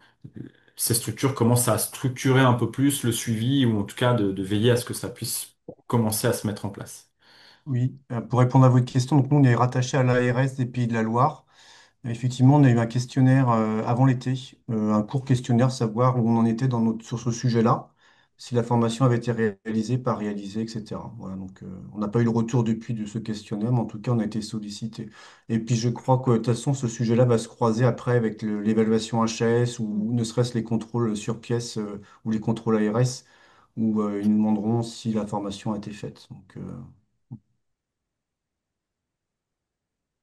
Speaker 1: ces structures commencent à structurer un peu plus le suivi, ou en tout cas de veiller à ce que ça puisse commencer à se mettre en place.
Speaker 3: Oui, pour répondre à votre question, donc nous, on est rattaché à l'ARS des Pays de la Loire. Effectivement, on a eu un questionnaire avant l'été, un court questionnaire, savoir où on en était sur ce sujet-là, si la formation avait été réalisée, pas réalisée, etc. Voilà, donc on n'a pas eu le retour depuis de ce questionnaire, mais en tout cas, on a été sollicité. Et puis, je crois que de toute façon, ce sujet-là va se croiser après avec l'évaluation HS ou ne serait-ce les contrôles sur pièce ou les contrôles ARS, où ils nous demanderont si la formation a été faite. Donc,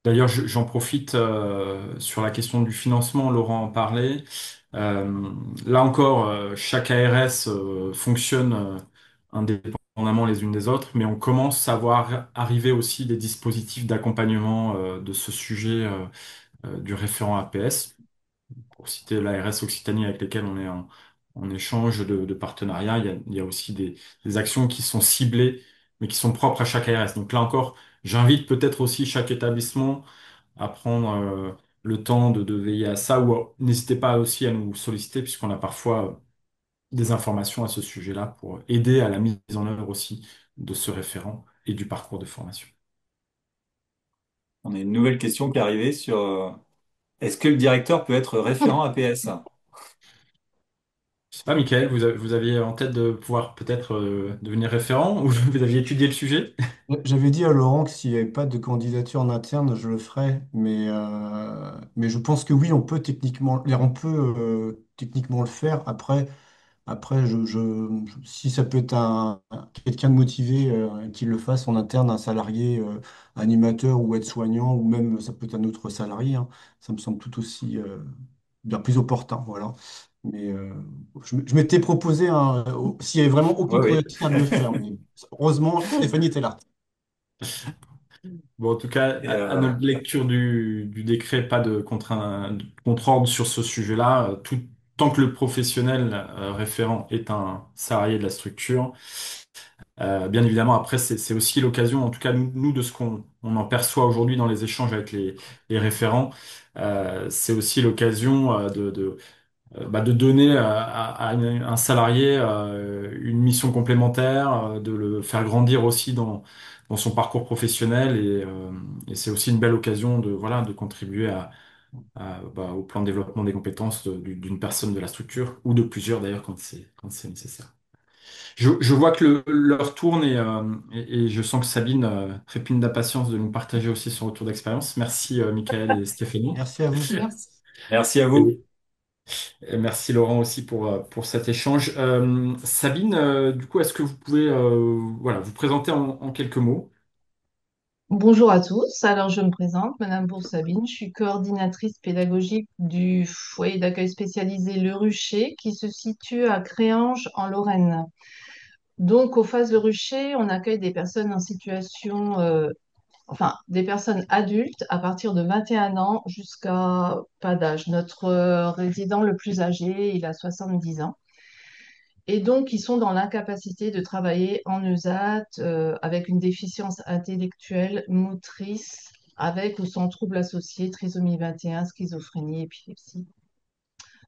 Speaker 1: D'ailleurs, j'en profite sur la question du financement, Laurent en parlait. Là encore, chaque ARS fonctionne indépendamment les unes des autres, mais on commence à voir arriver aussi des dispositifs d'accompagnement de ce sujet du référent APS. Pour citer l'ARS Occitanie avec lesquels on est en échange de partenariat, il y a aussi des actions qui sont ciblées, mais qui sont propres à chaque ARS. Donc là encore, j'invite peut-être aussi chaque établissement à prendre le temps de veiller à ça, ou n'hésitez pas aussi à nous solliciter, puisqu'on a parfois des informations à ce sujet-là pour aider à la mise en œuvre aussi de ce référent et du parcours de formation.
Speaker 2: On a une nouvelle question qui est arrivée sur est-ce que le directeur peut être référent APS?
Speaker 1: Je sais pas, Michael, vous aviez en tête de pouvoir peut-être devenir référent ou vous aviez étudié le sujet?
Speaker 3: J'avais dit à Laurent que s'il n'y avait pas de candidature en interne, je le ferais, mais je pense que oui, on peut techniquement le faire. Après, si ça peut être quelqu'un de motivé qui le fasse en interne, un salarié animateur ou aide-soignant, ou même ça peut être un autre salarié, hein, ça me semble tout aussi bien plus opportun, voilà. Mais je m'étais proposé, s'il n'y avait vraiment
Speaker 2: Oui,
Speaker 3: aucune
Speaker 2: oui.
Speaker 3: candidature, de le faire. Mais heureusement, Stéphanie était là.
Speaker 1: Bon, en tout cas,
Speaker 2: Et,
Speaker 1: à notre lecture du décret, pas de contre-ordre sur ce sujet-là. Tant que le professionnel référent est un salarié de la structure, bien évidemment, après, c'est aussi l'occasion, en tout cas, nous, de ce qu'on en perçoit aujourd'hui dans les échanges avec les référents, c'est aussi l'occasion de donner à un salarié une mission complémentaire, de le faire grandir aussi dans son parcours professionnel et c'est aussi une belle occasion de, voilà, de contribuer au plan de développement des compétences d'une personne de la structure ou de plusieurs d'ailleurs quand c'est nécessaire. Je vois que l'heure tourne et je sens que Sabine trépigne d'impatience de nous partager aussi son retour d'expérience. Merci Michael et Stéphanie.
Speaker 3: Merci à vous.
Speaker 4: Merci.
Speaker 2: merci à vous.
Speaker 1: Et merci Laurent aussi pour cet échange. Sabine, du coup, est-ce que vous pouvez voilà, vous présenter en quelques mots?
Speaker 5: Bonjour à tous. Alors, je me présente, Madame Boursabine. Je suis coordinatrice pédagogique du foyer d'accueil spécialisé Le Rucher qui se situe à Créange en Lorraine. Donc, au Phase Le Rucher, on accueille des personnes en situation, enfin, des personnes adultes à partir de 21 ans jusqu'à pas d'âge. Notre résident le plus âgé, il a 70 ans. Et donc, ils sont dans l'incapacité de travailler en ESAT avec une déficience intellectuelle, motrice, avec ou sans trouble associé, trisomie 21, schizophrénie, épilepsie.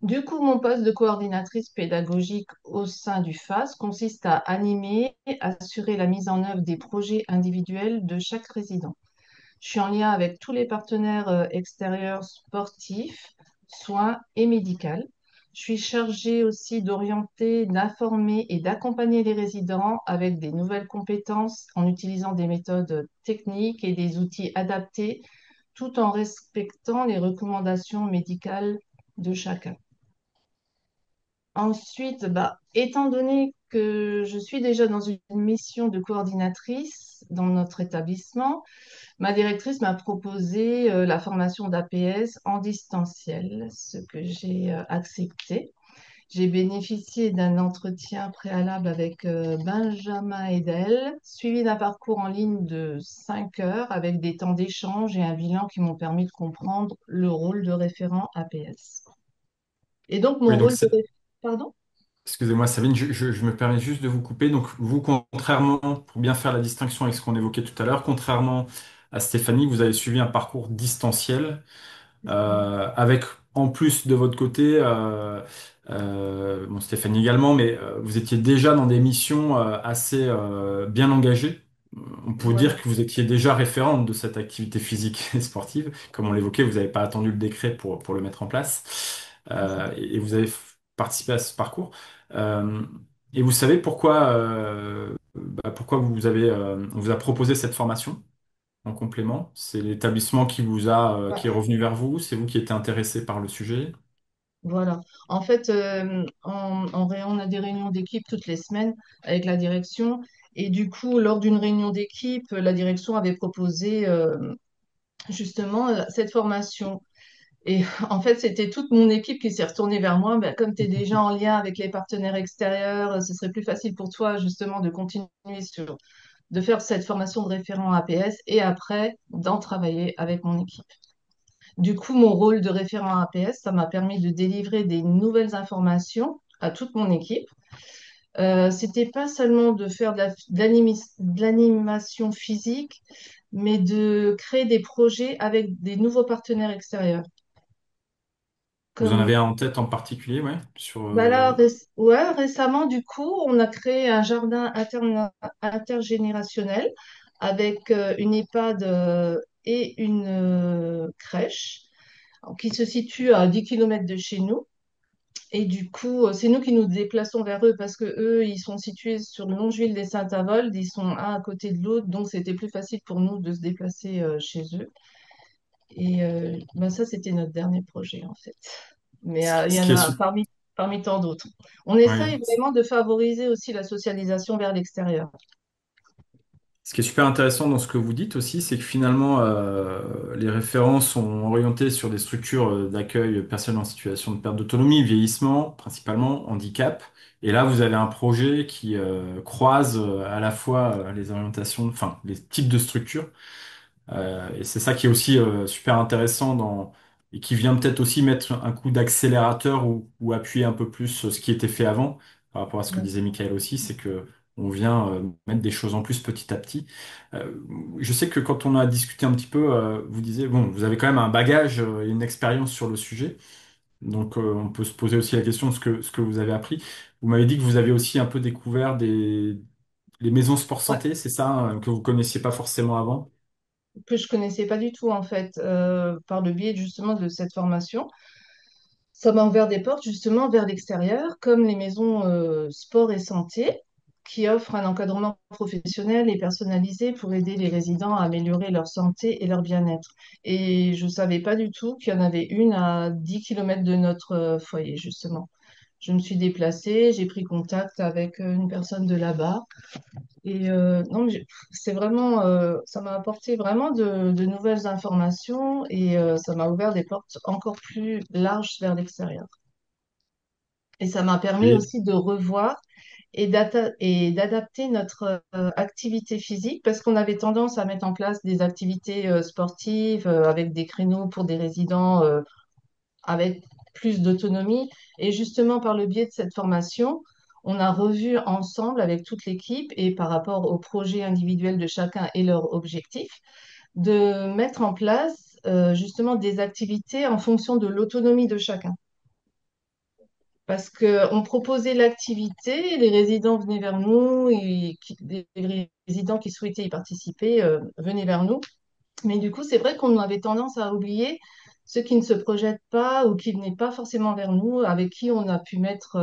Speaker 5: Du coup, mon poste de coordinatrice pédagogique au sein du FAS consiste à animer et assurer la mise en œuvre des projets individuels de chaque résident. Je suis en lien avec tous les partenaires extérieurs sportifs, soins et médicaux. Je suis chargée aussi d'orienter, d'informer et d'accompagner les résidents avec des nouvelles compétences en utilisant des méthodes techniques et des outils adaptés tout en respectant les recommandations médicales de chacun. Ensuite, étant donné que je suis déjà dans une mission de coordinatrice dans notre établissement, ma directrice m'a proposé la formation d'APS en distanciel, ce que j'ai accepté. J'ai bénéficié d'un entretien préalable avec Benjamin Edel, suivi d'un parcours en ligne de 5 heures avec des temps d'échange et un bilan qui m'ont permis de comprendre le rôle de référent APS. Et donc,
Speaker 1: Oui,
Speaker 5: mon
Speaker 1: donc
Speaker 5: rôle de Pardon?
Speaker 1: excusez-moi Sabine, je me permets juste de vous couper. Donc vous, contrairement, pour bien faire la distinction avec ce qu'on évoquait tout à l'heure, contrairement à Stéphanie, vous avez suivi un parcours distanciel. Avec en plus de votre côté, bon, Stéphanie également, mais vous étiez déjà dans des missions assez bien engagées. On peut dire
Speaker 5: Voilà.
Speaker 1: que vous étiez déjà référente de cette activité physique et sportive. Comme on l'évoquait, vous n'avez pas attendu le décret pour le mettre en place.
Speaker 5: C'est ça.
Speaker 1: Et vous avez participé à ce parcours. Euh, et vous savez pourquoi on vous a proposé cette formation? En complément? C'est l'établissement qui est revenu vers vous? C'est vous qui étiez intéressé par le sujet?
Speaker 5: Voilà. En fait, on a des réunions d'équipe toutes les semaines avec la direction. Et du coup, lors d'une réunion d'équipe, la direction avait proposé justement cette formation. Et en fait, c'était toute mon équipe qui s'est retournée vers moi. Ben, comme tu es déjà en lien avec les partenaires extérieurs, ce serait plus facile pour toi justement de continuer de faire cette formation de référent APS et après d'en travailler avec mon équipe. Du coup, mon rôle de référent APS, ça m'a permis de délivrer des nouvelles informations à toute mon équipe. C'était pas seulement de faire de l'animation physique, mais de créer des projets avec des nouveaux partenaires extérieurs.
Speaker 1: Vous en
Speaker 5: Comme
Speaker 1: avez un en tête en particulier, ouais, sur,
Speaker 5: bah là, ouais, récemment, du coup, on a créé un jardin intergénérationnel avec une EHPAD et une crèche qui se situe à 10 kilomètres de chez nous. Et du coup, c'est nous qui nous déplaçons vers eux parce que eux, ils sont situés sur le Longeville des Saint-Avold, ils sont un à côté de l'autre, donc c'était plus facile pour nous de se déplacer chez eux. Et ben ça, c'était notre dernier projet en fait. Mais il y
Speaker 1: ce
Speaker 5: en
Speaker 1: qui est,
Speaker 5: a parmi tant d'autres. On essaye
Speaker 1: ouais.
Speaker 5: vraiment de favoriser aussi la socialisation vers l'extérieur.
Speaker 1: Ce qui est super intéressant dans ce que vous dites aussi, c'est que finalement, les références sont orientées sur des structures d'accueil personnes en situation de perte d'autonomie, vieillissement, principalement, handicap. Et là, vous avez un projet qui croise à la fois les orientations, enfin, les types de structures. Et c'est ça qui est aussi super intéressant et qui vient peut-être aussi mettre un coup d'accélérateur ou appuyer un peu plus ce qui était fait avant, par rapport à ce que
Speaker 5: Ouais.
Speaker 1: disait Michael aussi, c'est que on vient mettre des choses en plus petit à petit. Euh, je sais que quand on a discuté un petit peu, vous disiez, bon, vous avez quand même un bagage et une expérience sur le sujet, donc on peut se poser aussi la question de ce que vous avez appris. Vous m'avez dit que vous avez aussi un peu découvert les maisons sport
Speaker 5: Ouais,
Speaker 1: santé, c'est ça, que vous connaissiez pas forcément avant?
Speaker 5: que je connaissais pas du tout en fait, par le biais justement de cette formation. Ça m'a ouvert des portes justement vers l'extérieur, comme les maisons sport et santé, qui offrent un encadrement professionnel et personnalisé pour aider les résidents à améliorer leur santé et leur bien-être. Et je ne savais pas du tout qu'il y en avait une à 10 kilomètres de notre foyer, justement. Je me suis déplacée, j'ai pris contact avec une personne de là-bas et non, mais c'est vraiment, ça m'a apporté vraiment de nouvelles informations et ça m'a ouvert des portes encore plus larges vers l'extérieur. Et ça m'a permis
Speaker 1: Oui.
Speaker 5: aussi de revoir et d'adapter notre activité physique parce qu'on avait tendance à mettre en place des activités sportives avec des créneaux pour des résidents avec plus d'autonomie. Et justement, par le biais de cette formation, on a revu ensemble avec toute l'équipe et par rapport aux projets individuels de chacun et leurs objectifs, de mettre en place justement des activités en fonction de l'autonomie de chacun. Parce qu'on proposait l'activité, les résidents venaient vers nous, et les résidents qui souhaitaient y participer venaient vers nous. Mais du coup, c'est vrai qu'on avait tendance à oublier ceux qui ne se projettent pas ou qui venaient pas forcément vers nous, avec qui on a pu mettre.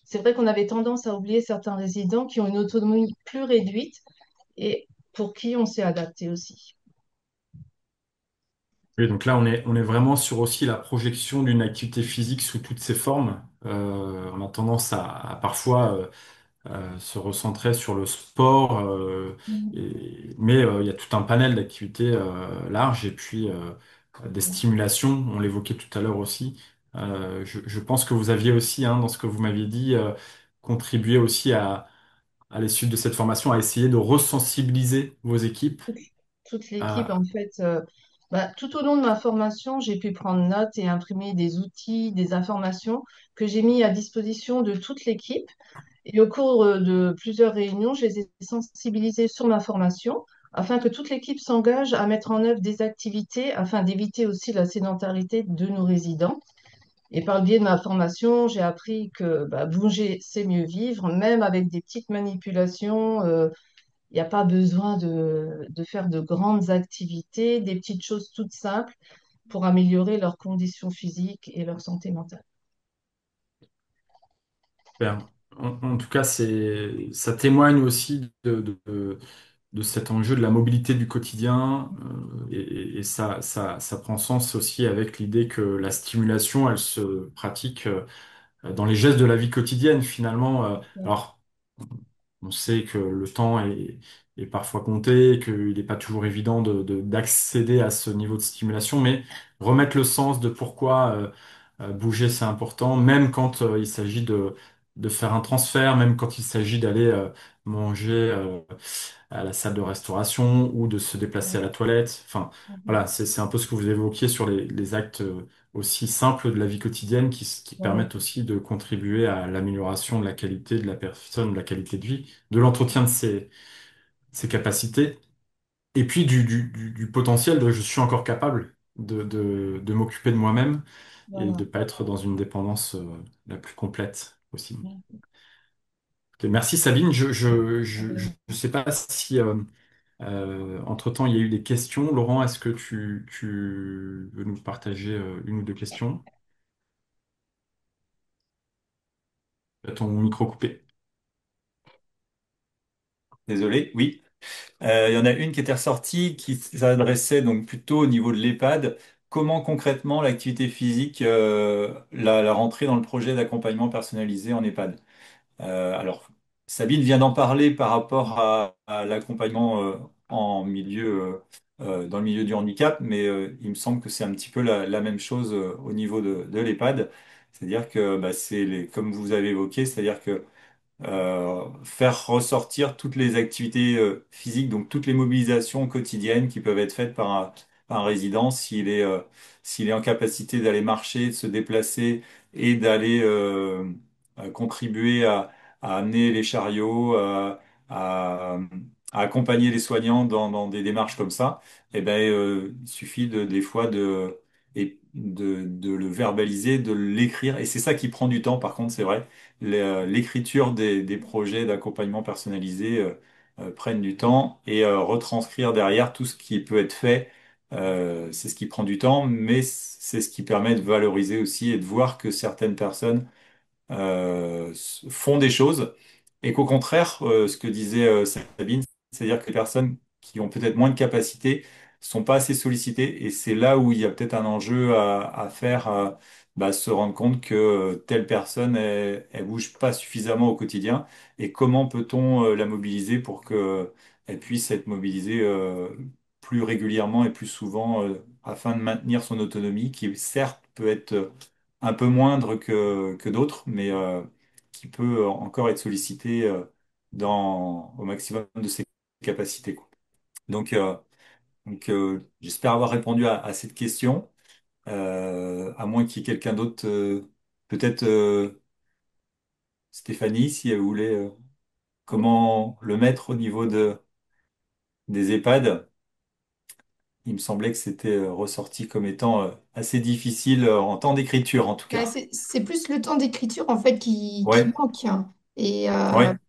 Speaker 5: C'est vrai qu'on avait tendance à oublier certains résidents qui ont une autonomie plus réduite et pour qui on s'est adapté aussi.
Speaker 1: Oui, donc là, on est vraiment sur aussi la projection d'une activité physique sous toutes ses formes. On a tendance à parfois se recentrer sur le sport, mais il y a tout un panel d'activités larges et puis des stimulations, on l'évoquait tout à l'heure aussi. Je pense que vous aviez aussi, hein, dans ce que vous m'aviez dit, contribué aussi à l'issue de cette formation à essayer de resensibiliser vos équipes.
Speaker 5: toute, toute l'équipe,
Speaker 1: à-
Speaker 5: en fait, bah, tout au long de ma formation, j'ai pu prendre note et imprimer des outils, des informations que j'ai mis à disposition de toute l'équipe. Et au cours de plusieurs réunions, je les ai sensibilisés sur ma formation afin que toute l'équipe s'engage à mettre en œuvre des activités afin d'éviter aussi la sédentarité de nos résidents. Et par le biais de ma formation, j'ai appris que bah, bouger, c'est mieux vivre, même avec des petites manipulations. Il n'y a pas besoin de faire de grandes activités, des petites choses toutes simples pour améliorer leurs conditions physiques et leur santé mentale.
Speaker 1: Super. En tout cas, ça témoigne aussi de cet enjeu de la mobilité du quotidien, et ça prend sens aussi avec l'idée que la stimulation, elle se pratique dans les gestes de la vie quotidienne finalement. Alors, On sait que le temps est parfois compté, qu'il n'est pas toujours évident d'accéder à ce niveau de stimulation, mais remettre le sens de pourquoi bouger c'est important, même quand il s'agit de faire un transfert, même quand il s'agit d'aller manger à la salle de restauration ou de se déplacer à
Speaker 5: Ouais.
Speaker 1: la toilette. Enfin,
Speaker 5: Mhm.
Speaker 1: voilà, c'est un peu ce que vous évoquiez sur les actes aussi simples de la vie quotidienne qui
Speaker 5: Ouais.
Speaker 1: permettent aussi de contribuer à l'amélioration de la qualité de la personne, de la qualité de vie, de l'entretien de ses capacités, et puis du potentiel de je suis encore capable de m'occuper de moi-même et de
Speaker 5: Voilà.
Speaker 1: pas être dans une dépendance la plus complète possible.
Speaker 5: Ouais.
Speaker 1: Ok, merci Sabine.
Speaker 5: Ouais.
Speaker 1: Je sais pas si entre-temps il y a eu des questions. Laurent, est-ce que tu veux nous partager une ou deux questions? Ton micro coupé.
Speaker 2: Désolé, oui. Il y en a une qui était ressortie qui s'adressait donc plutôt au niveau de l'EHPAD. Comment concrètement l'activité physique la rentrer dans le projet d'accompagnement personnalisé en EHPAD? Alors, Sabine vient d'en parler par rapport à l'accompagnement dans le milieu du handicap, mais il me semble que c'est un petit peu la même chose au niveau de l'EHPAD. C'est-à-dire que bah, comme vous avez évoqué, c'est-à-dire que faire ressortir toutes les activités physiques, donc toutes les mobilisations quotidiennes qui peuvent être faites par un résident s'il est en capacité d'aller marcher, de se déplacer et d'aller contribuer à amener les chariots, à, à accompagner les soignants dans des démarches comme ça. Eh ben, il suffit des fois de le verbaliser, de l'écrire, et c'est ça qui prend du temps. Par contre, c'est vrai l'écriture des projets d'accompagnement personnalisé prennent du temps et retranscrire derrière tout ce qui peut être fait, c'est ce qui prend du temps, mais c'est ce qui permet de valoriser aussi et de voir que certaines personnes font des choses et qu'au contraire, ce que disait Sabine, c'est-à-dire que les personnes qui ont peut-être moins de capacité sont pas assez sollicitées et c'est là où il y a peut-être un enjeu à faire, bah, se rendre compte que telle personne, elle bouge pas suffisamment au quotidien et comment peut-on la mobiliser pour que elle puisse être mobilisée plus régulièrement et plus souvent afin de maintenir son autonomie qui certes peut être un peu moindre que d'autres, mais qui peut encore être sollicité au maximum de ses capacités, quoi. Donc, j'espère avoir répondu à cette question, à moins qu'il y ait quelqu'un d'autre, peut-être Stéphanie, si elle voulait, comment le mettre au niveau des EHPAD. Il me semblait que c'était ressorti comme étant assez difficile en temps d'écriture, en tout
Speaker 4: Ouais,
Speaker 2: cas.
Speaker 4: c'est plus le temps d'écriture en fait qui
Speaker 2: Ouais,
Speaker 4: manque, hein.
Speaker 2: ouais.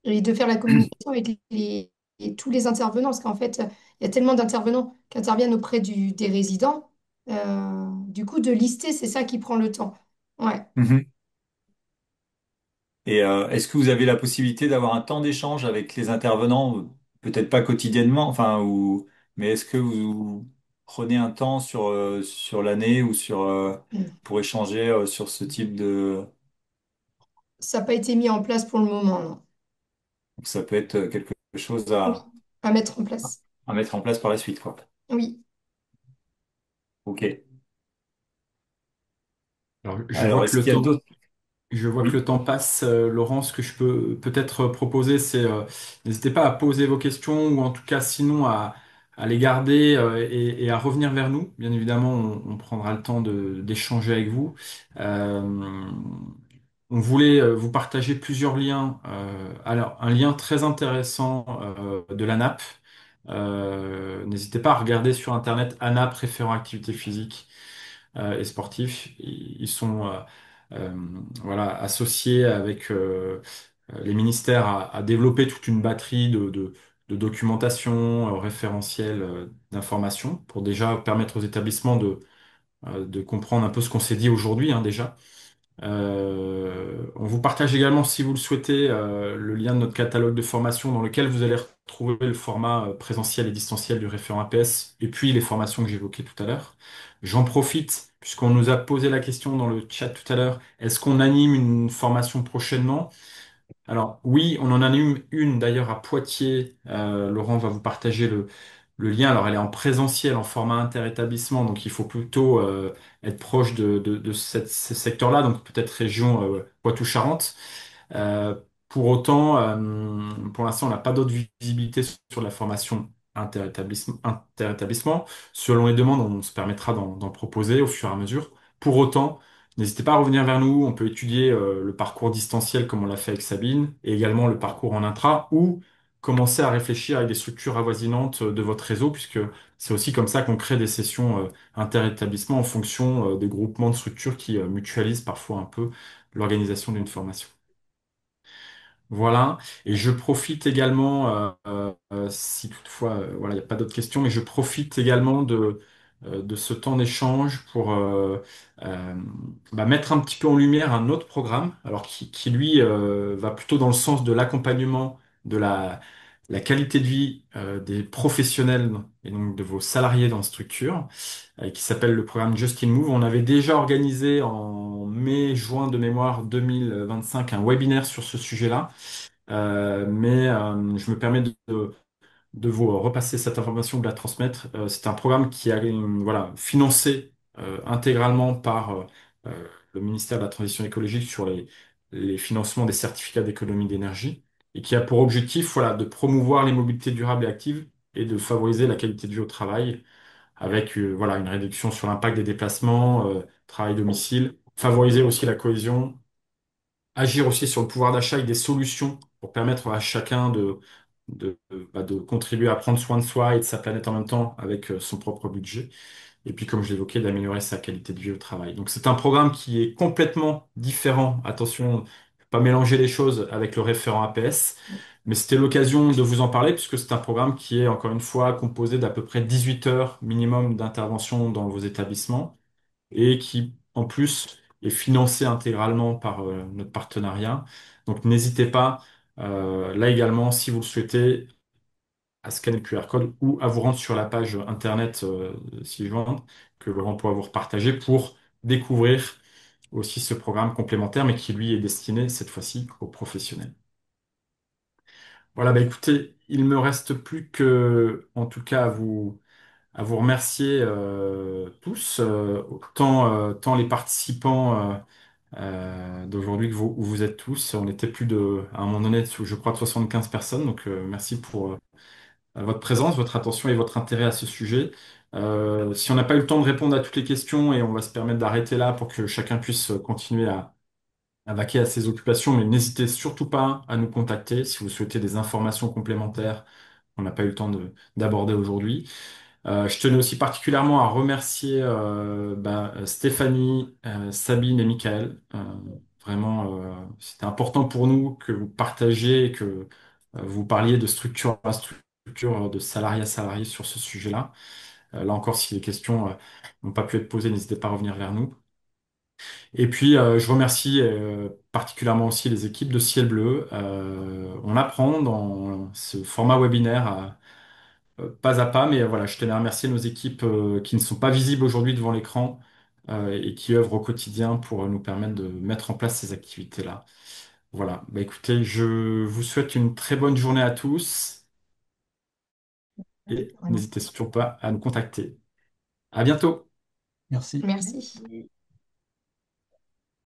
Speaker 4: Et de faire la communication avec et tous les intervenants, parce qu'en fait, il y a tellement d'intervenants qui interviennent auprès des résidents. Du coup, de lister, c'est ça qui prend le temps. Ouais.
Speaker 2: Mhm. Et est-ce que vous avez la possibilité d'avoir un temps d'échange avec les intervenants, peut-être pas quotidiennement, enfin, mais est-ce que vous prenez un temps sur l'année ou pour échanger sur ce type
Speaker 4: Ça n'a pas été mis en place pour le moment, non.
Speaker 2: donc ça peut être quelque chose
Speaker 4: Oui, à mettre en place.
Speaker 2: à mettre en place par la suite, quoi.
Speaker 4: Oui.
Speaker 2: Ok.
Speaker 1: Alors, je vois
Speaker 2: Alors,
Speaker 1: que
Speaker 2: est-ce
Speaker 1: le
Speaker 2: qu'il y a
Speaker 1: temps
Speaker 2: d'autres?
Speaker 1: Je vois que le
Speaker 2: Oui.
Speaker 1: temps passe. Laurent, ce que je peux peut-être proposer, c'est n'hésitez pas à poser vos questions ou en tout cas sinon à les garder et à revenir vers nous. Bien évidemment, on prendra le temps d'échanger avec vous. Euh, on voulait vous partager plusieurs liens. Alors, un lien très intéressant de l'ANAP. N'hésitez pas à regarder sur Internet ANAP référent activité physique et sportifs. Ils sont euh, voilà, associés avec les ministères à développer toute une batterie de documentation référentielle d'information pour déjà permettre aux établissements de comprendre un peu ce qu'on s'est dit aujourd'hui hein, déjà. On vous partage également, si vous le souhaitez, le lien de notre catalogue de formation dans lequel vous allez retrouver le format présentiel et distanciel du référent APS et puis les formations que j'évoquais tout à l'heure. J'en profite, puisqu'on nous a posé la question dans le chat tout à l'heure, est-ce qu'on anime une formation prochainement? Alors oui, on en a une d'ailleurs à Poitiers. Laurent va vous partager le lien. Alors elle est en présentiel, en format interétablissement, donc il faut plutôt être proche de ce secteur-là, donc peut-être région Poitou-Charentes. Euh, pour autant, pour l'instant, on n'a pas d'autre visibilité sur la formation interétablissement. Selon les demandes, on se permettra d'en proposer au fur et à mesure. Pour autant, n'hésitez pas à revenir vers nous. On peut étudier le parcours distanciel comme on l'a fait avec Sabine, et également le parcours en intra, ou commencer à réfléchir avec des structures avoisinantes de votre réseau, puisque c'est aussi comme ça qu'on crée des sessions interétablissement en fonction des groupements de structures qui mutualisent parfois un peu l'organisation d'une formation. Voilà, et je profite également, si toutefois, voilà, il n'y a pas d'autres questions, mais je profite également de ce temps d'échange pour euh, mettre un petit peu en lumière un autre programme, alors qui lui va plutôt dans le sens de l'accompagnement de la qualité de vie des professionnels et donc de vos salariés dans la structure, qui s'appelle le programme Justin Move. On avait déjà organisé en mai-juin de mémoire 2025 un webinaire sur ce sujet-là. Je me permets de vous repasser cette information, de la transmettre. C'est un programme qui est voilà, financé intégralement par le ministère de la Transition écologique sur les financements des certificats d'économie d'énergie et qui a pour objectif voilà, de promouvoir les mobilités durables et actives et de favoriser la qualité de vie au travail avec voilà, une réduction sur l'impact des déplacements, travail-domicile, favoriser aussi la cohésion, agir aussi sur le pouvoir d'achat avec des solutions pour permettre à chacun de contribuer à prendre soin de soi et de sa planète en même temps avec son propre budget. Et puis, comme je l'évoquais, d'améliorer sa qualité de vie au travail. Donc, c'est un programme qui est complètement différent. Attention, faut pas mélanger les choses avec le référent APS. Mais c'était l'occasion de vous en parler puisque c'est un programme qui est, encore une fois, composé d'à peu près 18 heures minimum d'intervention dans vos établissements et qui, en plus, est financé intégralement par notre partenariat. Donc, n'hésitez pas, là également, si vous le souhaitez, à scanner le QR code ou à vous rendre sur la page internet suivante que Laurent pourra vous repartager pour découvrir aussi ce programme complémentaire, mais qui lui est destiné cette fois-ci aux professionnels. Voilà, bah écoutez, il me reste plus que, en tout cas, à vous remercier tous, tant les participants d'aujourd'hui que vous êtes tous. On était plus de, à un moment donné, je crois, de 75 personnes. Donc, merci pour votre présence, votre attention et votre intérêt à ce sujet. Si on n'a pas eu le temps de répondre à toutes les questions, et on va se permettre d'arrêter là pour que chacun puisse continuer à vaquer à ses occupations, mais n'hésitez surtout pas à nous contacter si vous souhaitez des informations complémentaires qu'on n'a pas eu le temps d'aborder aujourd'hui. Je tenais aussi particulièrement à remercier Stéphanie, Sabine et Michael. Vraiment, c'était important pour nous que vous partagiez, que vous parliez de structure à structure, de salarié à salarié sur ce sujet-là. Là encore, si les questions n'ont pas pu être posées, n'hésitez pas à revenir vers nous. Et puis, je remercie particulièrement aussi les équipes de Ciel Bleu. On apprend dans ce format webinaire pas à pas, mais voilà, je tenais à remercier nos équipes qui ne sont pas visibles aujourd'hui devant l'écran et qui œuvrent au quotidien pour nous permettre de mettre en place ces activités-là. Voilà, bah écoutez, je vous souhaite une très bonne journée à tous et
Speaker 5: Voilà.
Speaker 1: n'hésitez surtout pas à nous contacter. À bientôt.
Speaker 3: Merci.
Speaker 4: Merci.